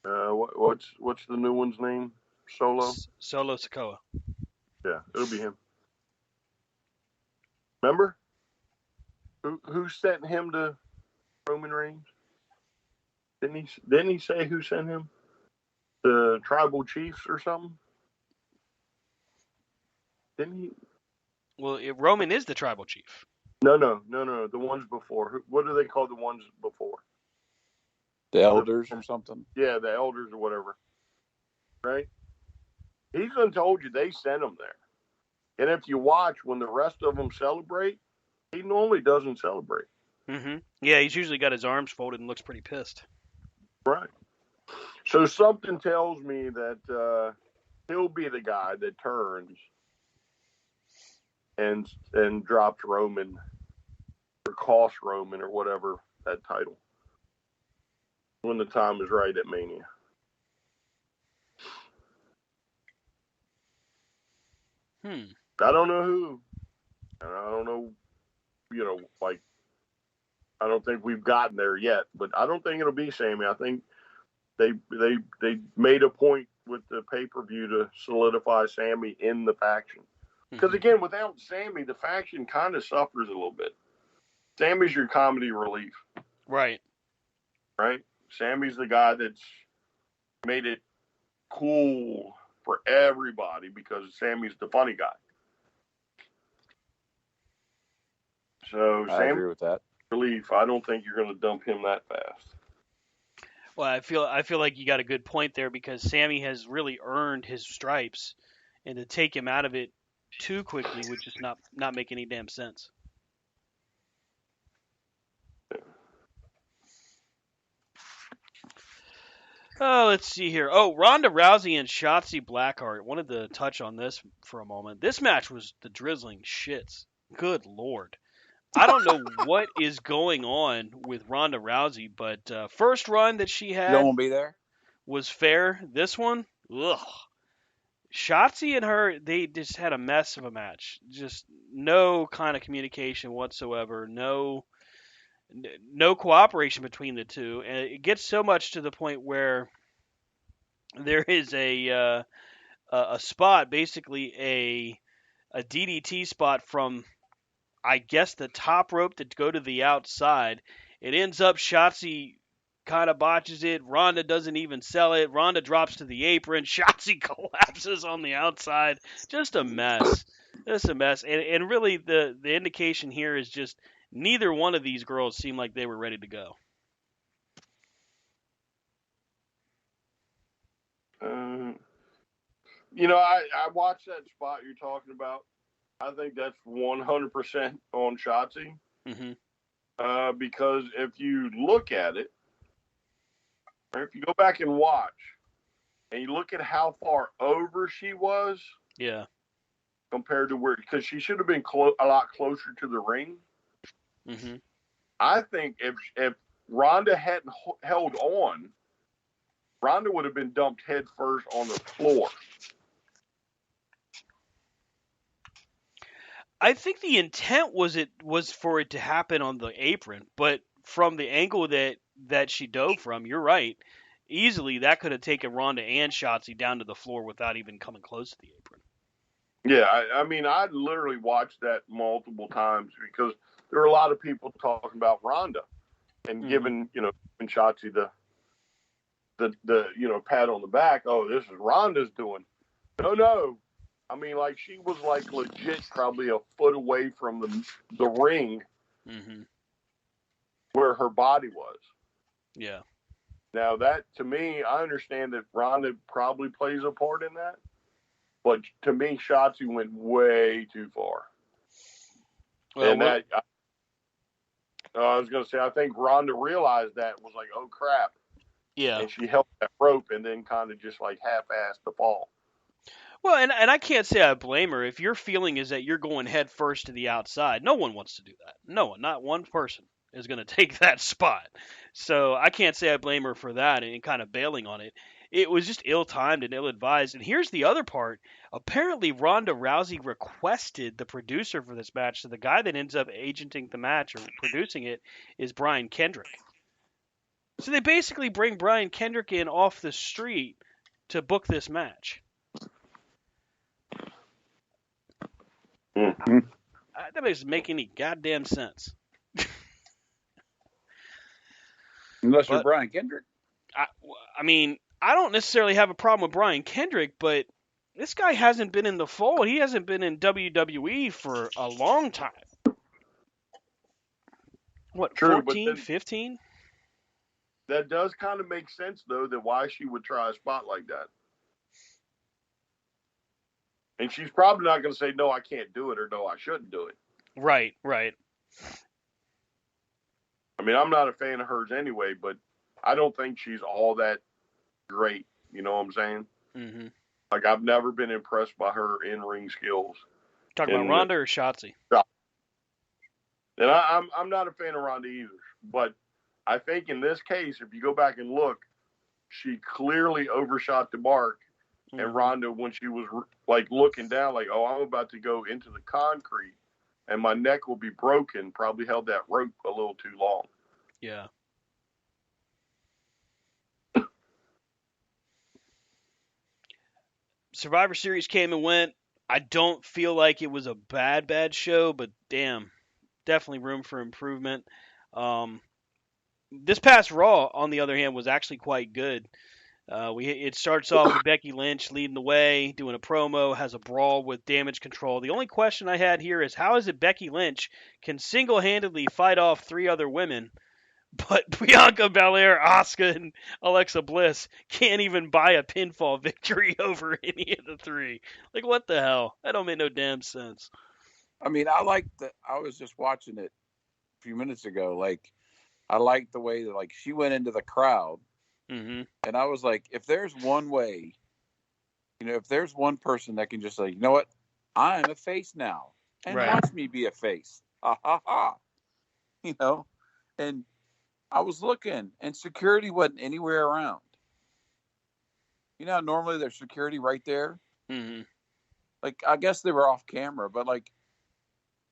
What's the new one's name? Solo? Solo Sikoa. Yeah, it'll be him. Remember? Who sent him to Roman Reigns? Didn't he say who sent him? The tribal chiefs or something? Didn't he? Well, Roman is the tribal chief. No. The ones before. What do they call the ones before? The elders or something? Yeah, the elders or whatever. Right? He's done told you they sent him there. And if you watch when the rest of them celebrate, he normally doesn't celebrate. Mm-hmm. Yeah, he's usually got his arms folded and looks pretty pissed. Right. So something tells me that he'll be the guy that turns and drops Roman or costs Roman or whatever that title when the time is right at Mania. I don't know who. And I don't know, like, I don't think we've gotten there yet, but I don't think it'll be Sammy. I think they made a point with the pay-per-view to solidify Sammy in the faction. Because Mhm. again, without Sammy, the faction kind of suffers a little bit. Sammy's your comedy relief, Right. right? Sammy's the guy that's made it cool for everybody because Sammy's the funny guy. So I Sammy's agree with that. relief. I don't think you're going to dump him that fast. Well, I feel like you got a good point there because Sammy has really earned his stripes, and to take him out of it too quickly would just not make any damn sense. Oh, let's see here. Oh, Ronda Rousey and Shotzi Blackheart. Wanted to touch on this for a moment. This match was the drizzling shits. Good lord. I don't know what is going on with Ronda Rousey, but first run that she You had don't want to be there? was fair. This one, ugh. Shotzi and her, they just had a mess of a match. Just no kind of communication whatsoever. No cooperation between the two, and it gets so much to the point where there is a spot, basically a DDT spot from I guess the top rope to go to the outside. It ends up Shotzi kind of botches it. Ronda doesn't even sell it. Ronda drops to the apron. Shotzi collapses on the outside. Just a mess. Just a mess. And really the indication here is just neither one of these girls seemed like they were ready to go. I watched that spot you're talking about. I think that's 100% on Shotzi. Hmm. Because if you look at it, or if you go back and watch, and you look at how far over she was Yeah. compared to where, because she should have been a lot closer to the ring. Hmm. I think if Ronda hadn't held on, Ronda would have been dumped head first on the floor. I think the intent was for it to happen on the apron, but from the angle that she dove from, you're right. Easily that could have taken Ronda and Shotzi down to the floor without even coming close to the apron. Yeah, I mean, I literally watched that multiple times because there were a lot of people talking about Ronda and giving Shotzi the pat on the back. Oh, this is Ronda's doing. No. I mean, like she was like legit probably a foot away from the ring Hmm. where her body was. Yeah. Now that to me, I understand that Ronda probably plays a part in that, but to me, Shotzi went way too far. Well, And that I was going to say, I think Ronda realized that and was like, oh crap. yeah. And she held that rope and then kind of just like half-assed the fall. Well, and I can't say I blame her. If your feeling is that you're going head first to the outside, no one wants to do that. No one, not one person is going to take that spot. So I can't say I blame her for that and kind of bailing on it. It was just ill-timed and ill-advised. And here's the other part. Apparently, Ronda Rousey requested the producer for this match. So the guy that ends up agenting the match or producing it is Brian Kendrick. So they basically bring Brian Kendrick in off the street to book this match. Mm-hmm. That doesn't make any goddamn sense. Unless you're But Brian Kendrick. I mean, I don't necessarily have a problem with Brian Kendrick, but this guy hasn't been in the fold. He hasn't been in WWE for a long time. What, True, 14, 15? That does kind of make sense, though, that why she would try a spot like that. And she's probably not going to say, no, I can't do it, or no, I shouldn't do it. Right. I mean, I'm not a fan of hers anyway, but I don't think she's all that great. You know what I'm saying? Mm-hmm. Like, I've never been impressed by her in-ring skills. Talking about Ronda or Shotzi? And I'm not a fan of Ronda either. But I think in this case, if you go back and look, she clearly overshot the mark. Mm-hmm. And Ronda, when she was like looking down, like, oh, I'm about to go into the concrete and my neck will be broken, probably held that rope a little too long. Yeah. Survivor Series came and went. I don't feel like it was a bad show, but damn, definitely room for improvement. Um, this past Raw, on the other hand, was actually quite good. It starts off with Becky Lynch leading the way, doing a promo, has a brawl with Damage Control. The only question I had here is how is it Becky Lynch can single-handedly fight off 3 other women, but Bianca Belair, Asuka, and Alexa Bliss can't even buy a pinfall victory over any of the 3? Like, what the hell? That don't make no damn sense. I mean, I was just watching it a few minutes ago. Like, I liked the way that, like, she went into the crowd. Mm-hmm. And I was like, if there's one way, if there's one person that can just say, you know what, I'm a face now, and Right. watch me be a face, ha ha ha, and I was looking, and security wasn't anywhere around. Normally there's security right there. Mm-hmm. Like, I guess they were off camera, but like,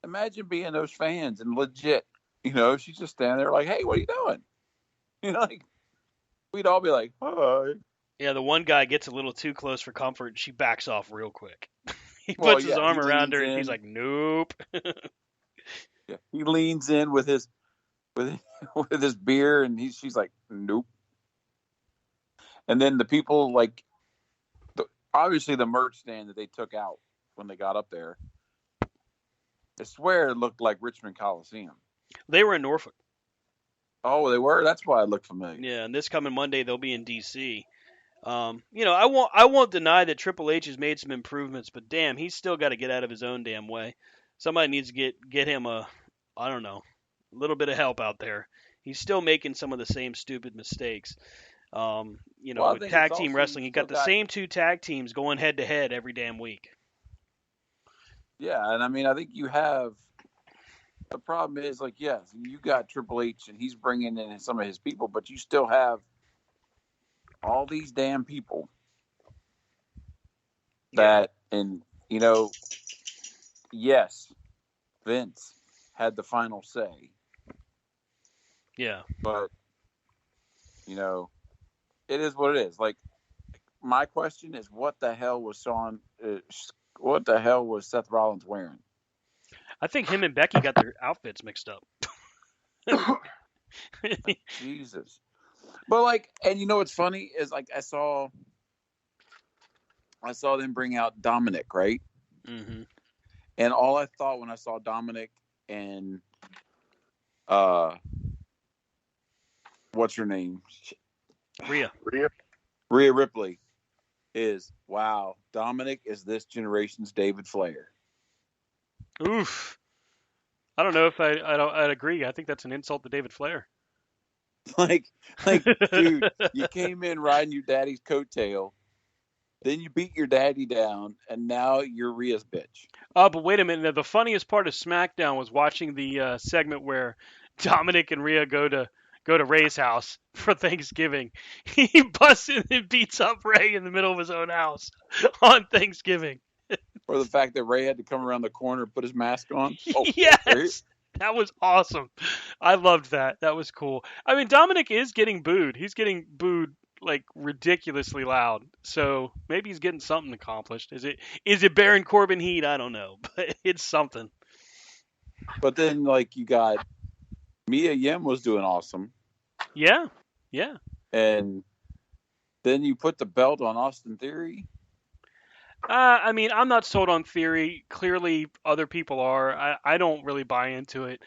imagine being those fans and legit, she's just standing there like, hey, what are you doing? Like, we'd all be like, hi. Yeah, the one guy gets a little too close for comfort, and she backs off real quick. He Well, puts his yeah, arm he around her, leans and he's in. like, nope. Yeah, he leans in with his beer, and she's like, nope. And then the people, like, obviously the merch stand that they took out when they got up there, I swear it looked like Richmond Coliseum. They were in Norfolk. Oh, they were? That's why it looked familiar. Yeah, and this coming Monday they'll be in D.C. I won't deny that Triple H has made some improvements, but damn, he's still got to get out of his own damn way. Somebody needs to get him a little bit of help out there. He's still making some of the same stupid mistakes. With tag team wrestling, you got the same 2 tag teams going head to head every damn week. Yeah, and I mean, I think you have the problem is, like, yes, you got Triple H and he's bringing in some of his people, but you still have all these damn people that, and yes, Vince had the final say. Yeah. But, it is what it is. Like, my question is, what the hell was Seth Rollins wearing? I think him and Becky got their outfits mixed up. Jesus. But, like, and what's funny is, like, I saw them bring out Dominic, right? Mm-hmm. And all I thought when I saw Dominic and what's her name? Rhea Ripley is, wow, Dominic is this generation's David Flair. Oof. I don't know if I'd agree. I think that's an insult to David Flair. Like, dude, you came in riding your daddy's coattail, then you beat your daddy down, and now you're Rhea's bitch. But wait a minute. The funniest part of SmackDown was watching the segment where Dominic and Rhea go to Ray's house for Thanksgiving. He busts in and beats up Ray in the middle of his own house on Thanksgiving. Or the fact that Ray had to come around the corner and put his mask on. Oh, yes, that was awesome. I loved that. That was cool. I mean, Dominic is getting booed. He's getting booed like ridiculously loud. So maybe he's getting something accomplished. Is it Baron Corbin heat? I don't know, but it's something. But then, like, you got Mia Yim was doing awesome. Yeah. And then you put the belt on Austin Theory. I mean, I'm not sold on Theory. Clearly, other people are. I don't really buy into it.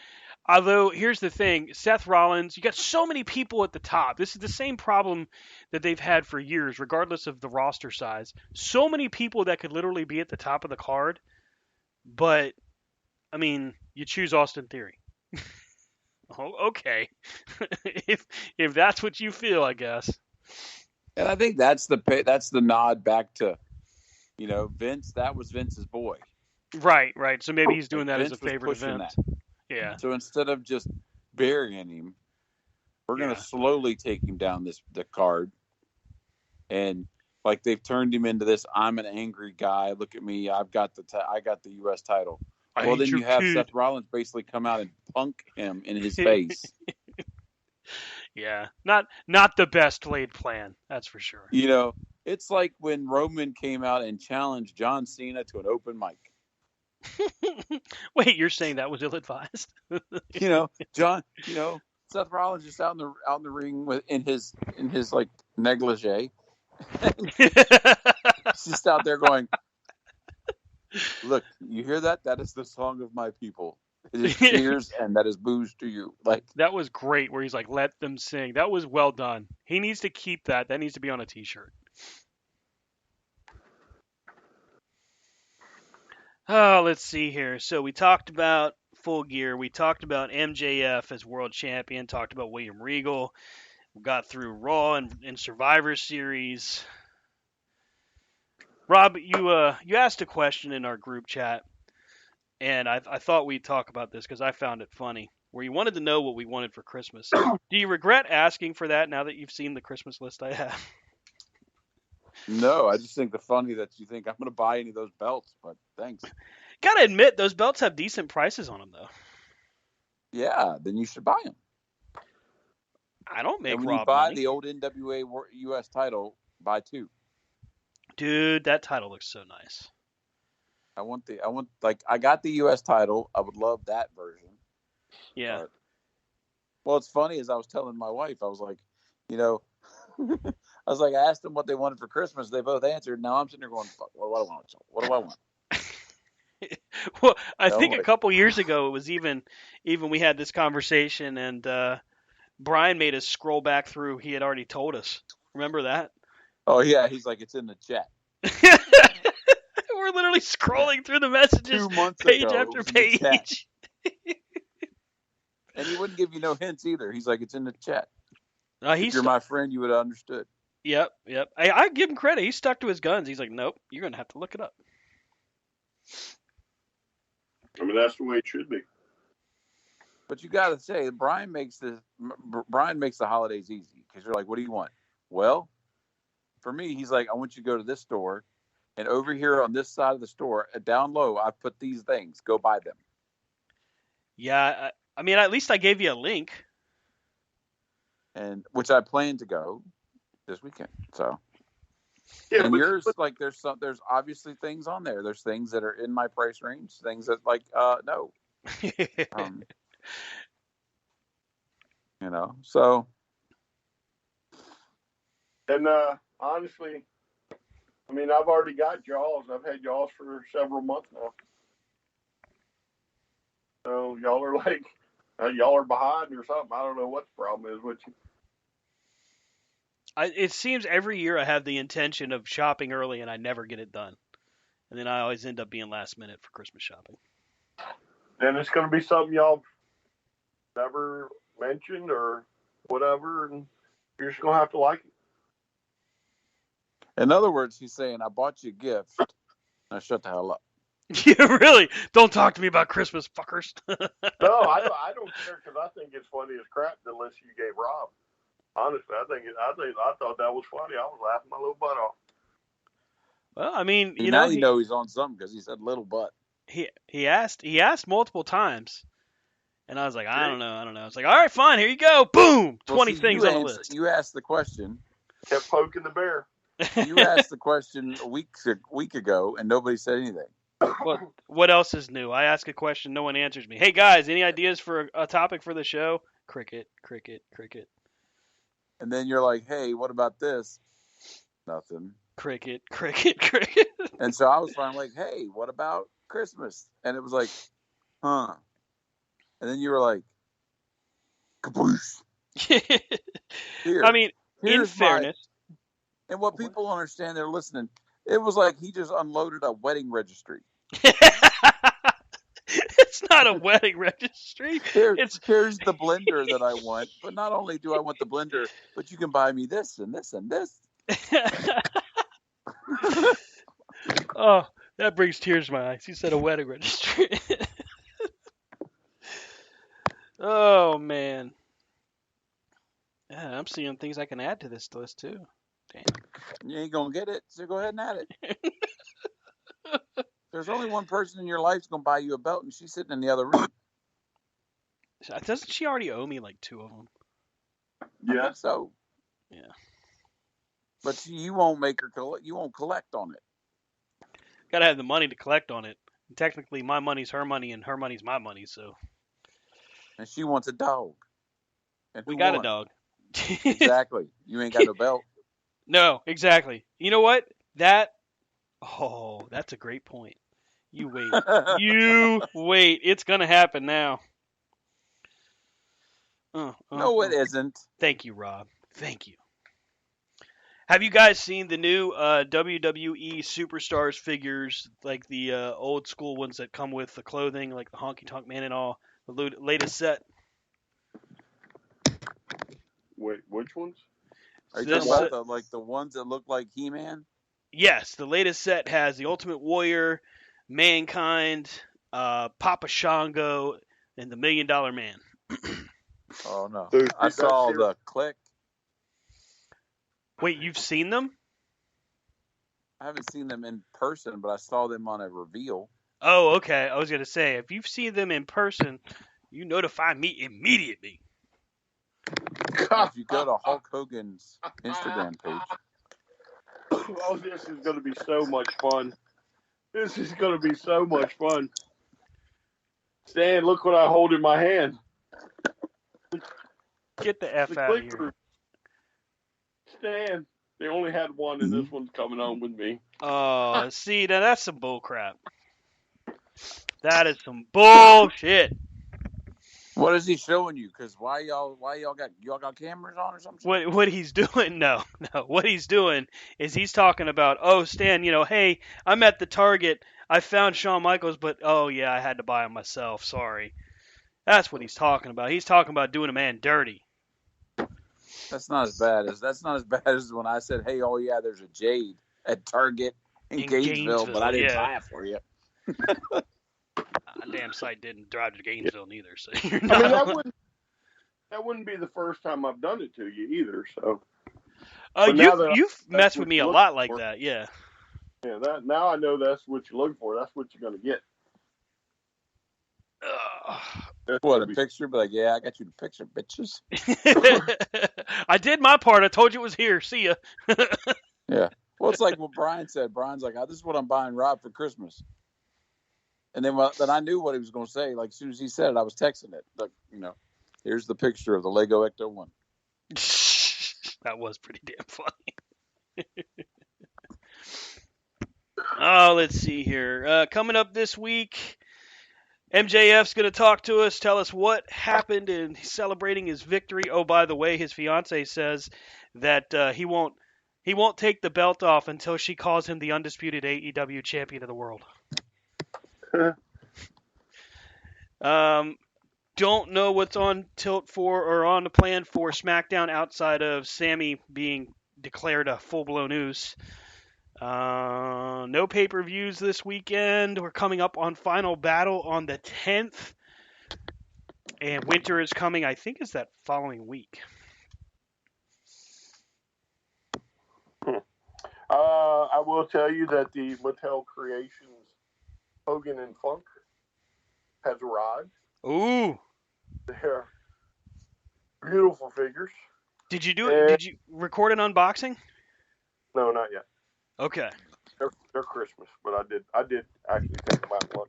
Although, here's the thing. Seth Rollins, you got so many people at the top. This is the same problem that they've had for years, regardless of the roster size. So many people that could literally be at the top of the card. But, I mean, you choose Austin Theory. Oh, okay. if that's what you feel, I guess. And I think that's the nod back to, Vince. That was Vince's boy. Right. So maybe he's doing that Vince as a favorite event. That. Yeah. So instead of just burying him, we're going to slowly take him down the card. And like, they've turned him into this, I'm an angry guy. Look at me. I got the U.S. title. Well, then you have Seth Rollins basically come out and punk him in his face. Yeah. Not the best laid plan. That's for sure. It's like when Roman came out and challenged John Cena to an open mic. Wait, you're saying that was ill-advised? John, Seth Rollins just out in the ring in his like negligee. He's just out there going, "Look, you hear that? That is the song of my people. It is cheers and that is boos to you." Like, That was great where he's like, let them sing. That was well done. He needs to keep that. That needs to be on a t-shirt. Oh, let's see here. So we talked about Full Gear. We talked about MJF as world champion. Talked about William Regal. We got through Raw and Survivor Series. Rob, you asked a question in our group chat, and I thought we'd talk about this because I found it funny. Where you wanted to know what we wanted for Christmas. Do you regret asking for that now that you've seen the Christmas list I have? no, I just think the funny that you think I'm going to buy any of those belts, but thanks. Gotta admit, those belts have decent prices on them, though. Yeah, then you should buy them. I don't make and when Rob you buy money. the old NWA US title, buy 2. Dude, that title looks so nice. I got the US title. I would love that version. Yeah. Well, it's funny, as I was telling my wife, I was like, I asked them what they wanted for Christmas. They both answered. Now I'm sitting there going, fuck, what do I want? What do I want? Well, I think a couple years ago it was even we had this conversation, and Brian made us scroll back through. He had already told us. Remember that? Oh yeah, he's like, it's in the chat. We're literally scrolling through the messages 2 months page ago, after page. And he wouldn't give you no hints either. He's like, it's in the chat. If you're my friend, you would have understood. Yep. I give him credit. He stuck to his guns. He's like, nope, you're going to have to look it up. I mean, that's the way it should be. But you got to say, Brian makes the holidays easy, because you're like, what do you want? Well, for me, he's like, I want you to go to this store, and over here on this side of the store, down low, I put these things. Go buy them. Yeah, I mean, at least I gave you a link. And which I plan to go this weekend. So, yeah, and yours, like, there's obviously things on there. There's things that are in my price range. Things that no, so. And honestly, I mean, I've already got Jaws. I've had Jaws for several months now. So y'all are like, y'all are behind or something. I don't know what the problem is with you. It seems every year I have the intention of shopping early and I never get it done. And then I always end up being last minute for Christmas shopping. And it's going to be something y'all never mentioned or whatever, and you're just going to have to like it. In other words, he's saying, I bought you a gift. Now shut the hell up. Yeah, really? Don't talk to me about Christmas, fuckers. No, I don't care, because I think it's funny as crap unless you gave Rob. Honestly, I thought that was funny. I was laughing my little butt off. Well, I mean, he's on something, because he said little butt. He asked multiple times, and I was like, I don't know. I was like, all right, fine, here you go. Boom, 20 things on the list. You asked the question. Kept poking the bear. You asked the question a week ago, and nobody said anything. What else is new? I ask a question, no one answers me. Hey guys, any ideas for a topic for the show? Cricket. And then you're like, hey, what about this? Nothing. Cricket. And so I was finally like, hey, what about Christmas? And it was like, huh. And then you were like, kaboosh. I mean, in fairness. And what people understand, they're listening. It was like he just unloaded a wedding registry. It's not a wedding registry. Here's the blender that I want. But not only do I want the blender, but you can buy me this and this and this. Oh, that brings tears to my eyes. You said a wedding registry. Oh, man. Yeah, I'm seeing things I can add to this list, too. Damn. You ain't going to get it, so go ahead and add it. There's only one person in your life who's going to buy you a belt, and she's sitting in the other room. Doesn't she already owe me like 2 of them? Yeah. So. Yeah. But you won't make her collect. You won't collect on it. Gotta have the money to collect on it. And technically, my money's her money, and her money's my money. So And she wants a dog. And we who got a won? dog. Exactly. You ain't got no belt. No, exactly. You know what? That's a great point. You wait. You wait. It's gonna happen now. No, it isn't. Thank you, Rob. Thank you. Have you guys seen the new WWE Superstars figures, like the old school ones that come with the clothing, like the Honky Tonk Man and all? The latest set. Wait, which ones? Are you This talking about the ones that look like He-Man? Yes, the latest set has the Ultimate Warrior, Mankind, Papa Shango, and the $1 Million Man. Oh no! Dude, I saw the Click. Wait, you've seen them? I haven't seen them in person, but I saw them on a reveal. Oh, okay. I was gonna say, if you've seen them in person, you notify me immediately. If you go to Hulk Hogan's Instagram page. Oh, this is going to be so much fun. This is going to be so much fun. Stan, look what I hold in my hand. Get the F out of here. Stan, they only had one, and this one's coming on with me. Oh, see, now that's some bull crap. That is some bullshit. What is he showing you? Because why y'all got cameras on or something? What he's doing? No. What he's doing is he's talking about, oh, Stan, hey, I'm at the Target. I found Shawn Michaels, but oh yeah, I had to buy him myself. Sorry. That's what he's talking about. He's talking about doing a man dirty. That's not as bad as when I said, "Hey, oh yeah, there's a Jade at Target in Gainesville, but I didn't buy it for you." Damn sight didn't drive to Gainesville neither. So I mean, that wouldn't be the first time I've done it to you either. So. You've messed with me a lot like that, yeah. Yeah, now I know that's what you're looking for. That's what you're gonna get. What, a picture? But like, yeah, I got you the picture, bitches. I did my part. I told you it was here. See ya. Yeah. Well, it's like what Brian said. Brian's like, oh, this is what I'm buying Rob for Christmas. And then I knew what he was going to say. Like, as soon as he said it, I was texting it. Like, here's the picture of the Lego Ecto-1. That was pretty damn funny. Oh, let's see here. Coming up this week, MJF's going to talk to us, tell us what happened in celebrating his victory. Oh, by the way, his fiance says that he won't take the belt off until she calls him the undisputed AEW champion of the world. Don't know what's on tilt for or on the plan for SmackDown outside of Sammy being declared a full-blown ooze. No pay-per-views this weekend. We're coming up on Final Battle on the 10th. And Winter is coming, I think, is that following week. I will tell you that the Mattel Creations Hogan and Funk has arrived. Ooh. They're beautiful figures. Did you do it? Did you record an unboxing? No, not yet. Okay. They're Christmas, but I did actually take them out and look.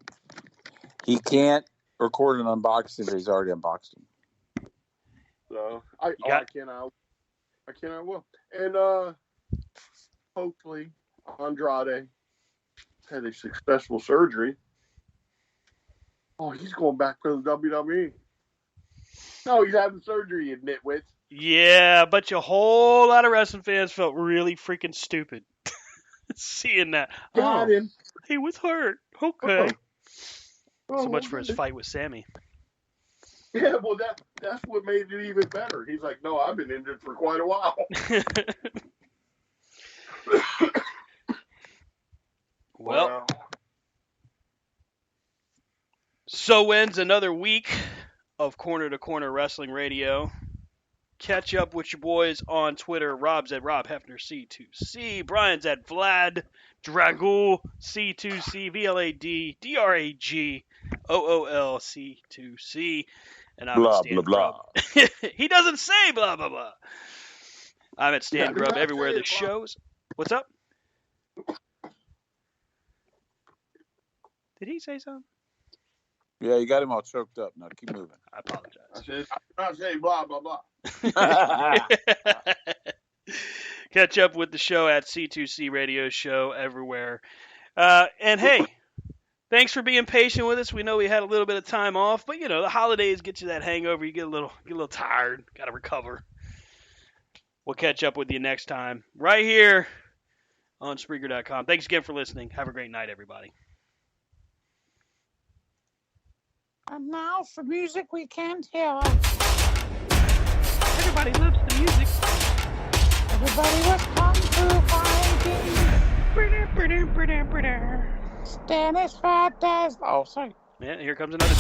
He can't record an unboxing if he's already unboxed them. So I will. And hopefully Andrade had a successful surgery. Oh, he's going back to the WWE. No, he's having surgery, you nitwits. Yeah, but a whole lot of wrestling fans felt really freaking stupid seeing that. Got him. He was hurt. Okay. So much for his fight with Sammy. Yeah, well, that's what made it even better. He's like, no, I've been injured for quite a while. Well, wow. So ends another week of Corner to Corner Wrestling Radio. Catch up with your boys on Twitter. Rob's at Rob Hefner C2C. Brian's at Vlad Dragul C2C. VLAD DRAGOOL C2C. And I'm blah blah blah. He doesn't say blah blah blah. I'm at Stan Grub not everywhere say the it, Bob. shows. What's up? Did he say something? Yeah, you got him all choked up. Now keep moving. I I apologize. said, I'm not saying blah, blah, blah. Catch up with the show at C2C Radio Show everywhere. And hey, thanks for being patient with us. We know we had a little bit of time off, but the holidays get you that hangover. You get a little tired. Got to recover. We'll catch up with you next time right here on Spreaker.com. Thanks again for listening. Have a great night, everybody. And now for music we can't hear. Everybody loves the music. Everybody was kung fu fighting. Stannis fat as. Oh, sorry. Yeah, here comes another.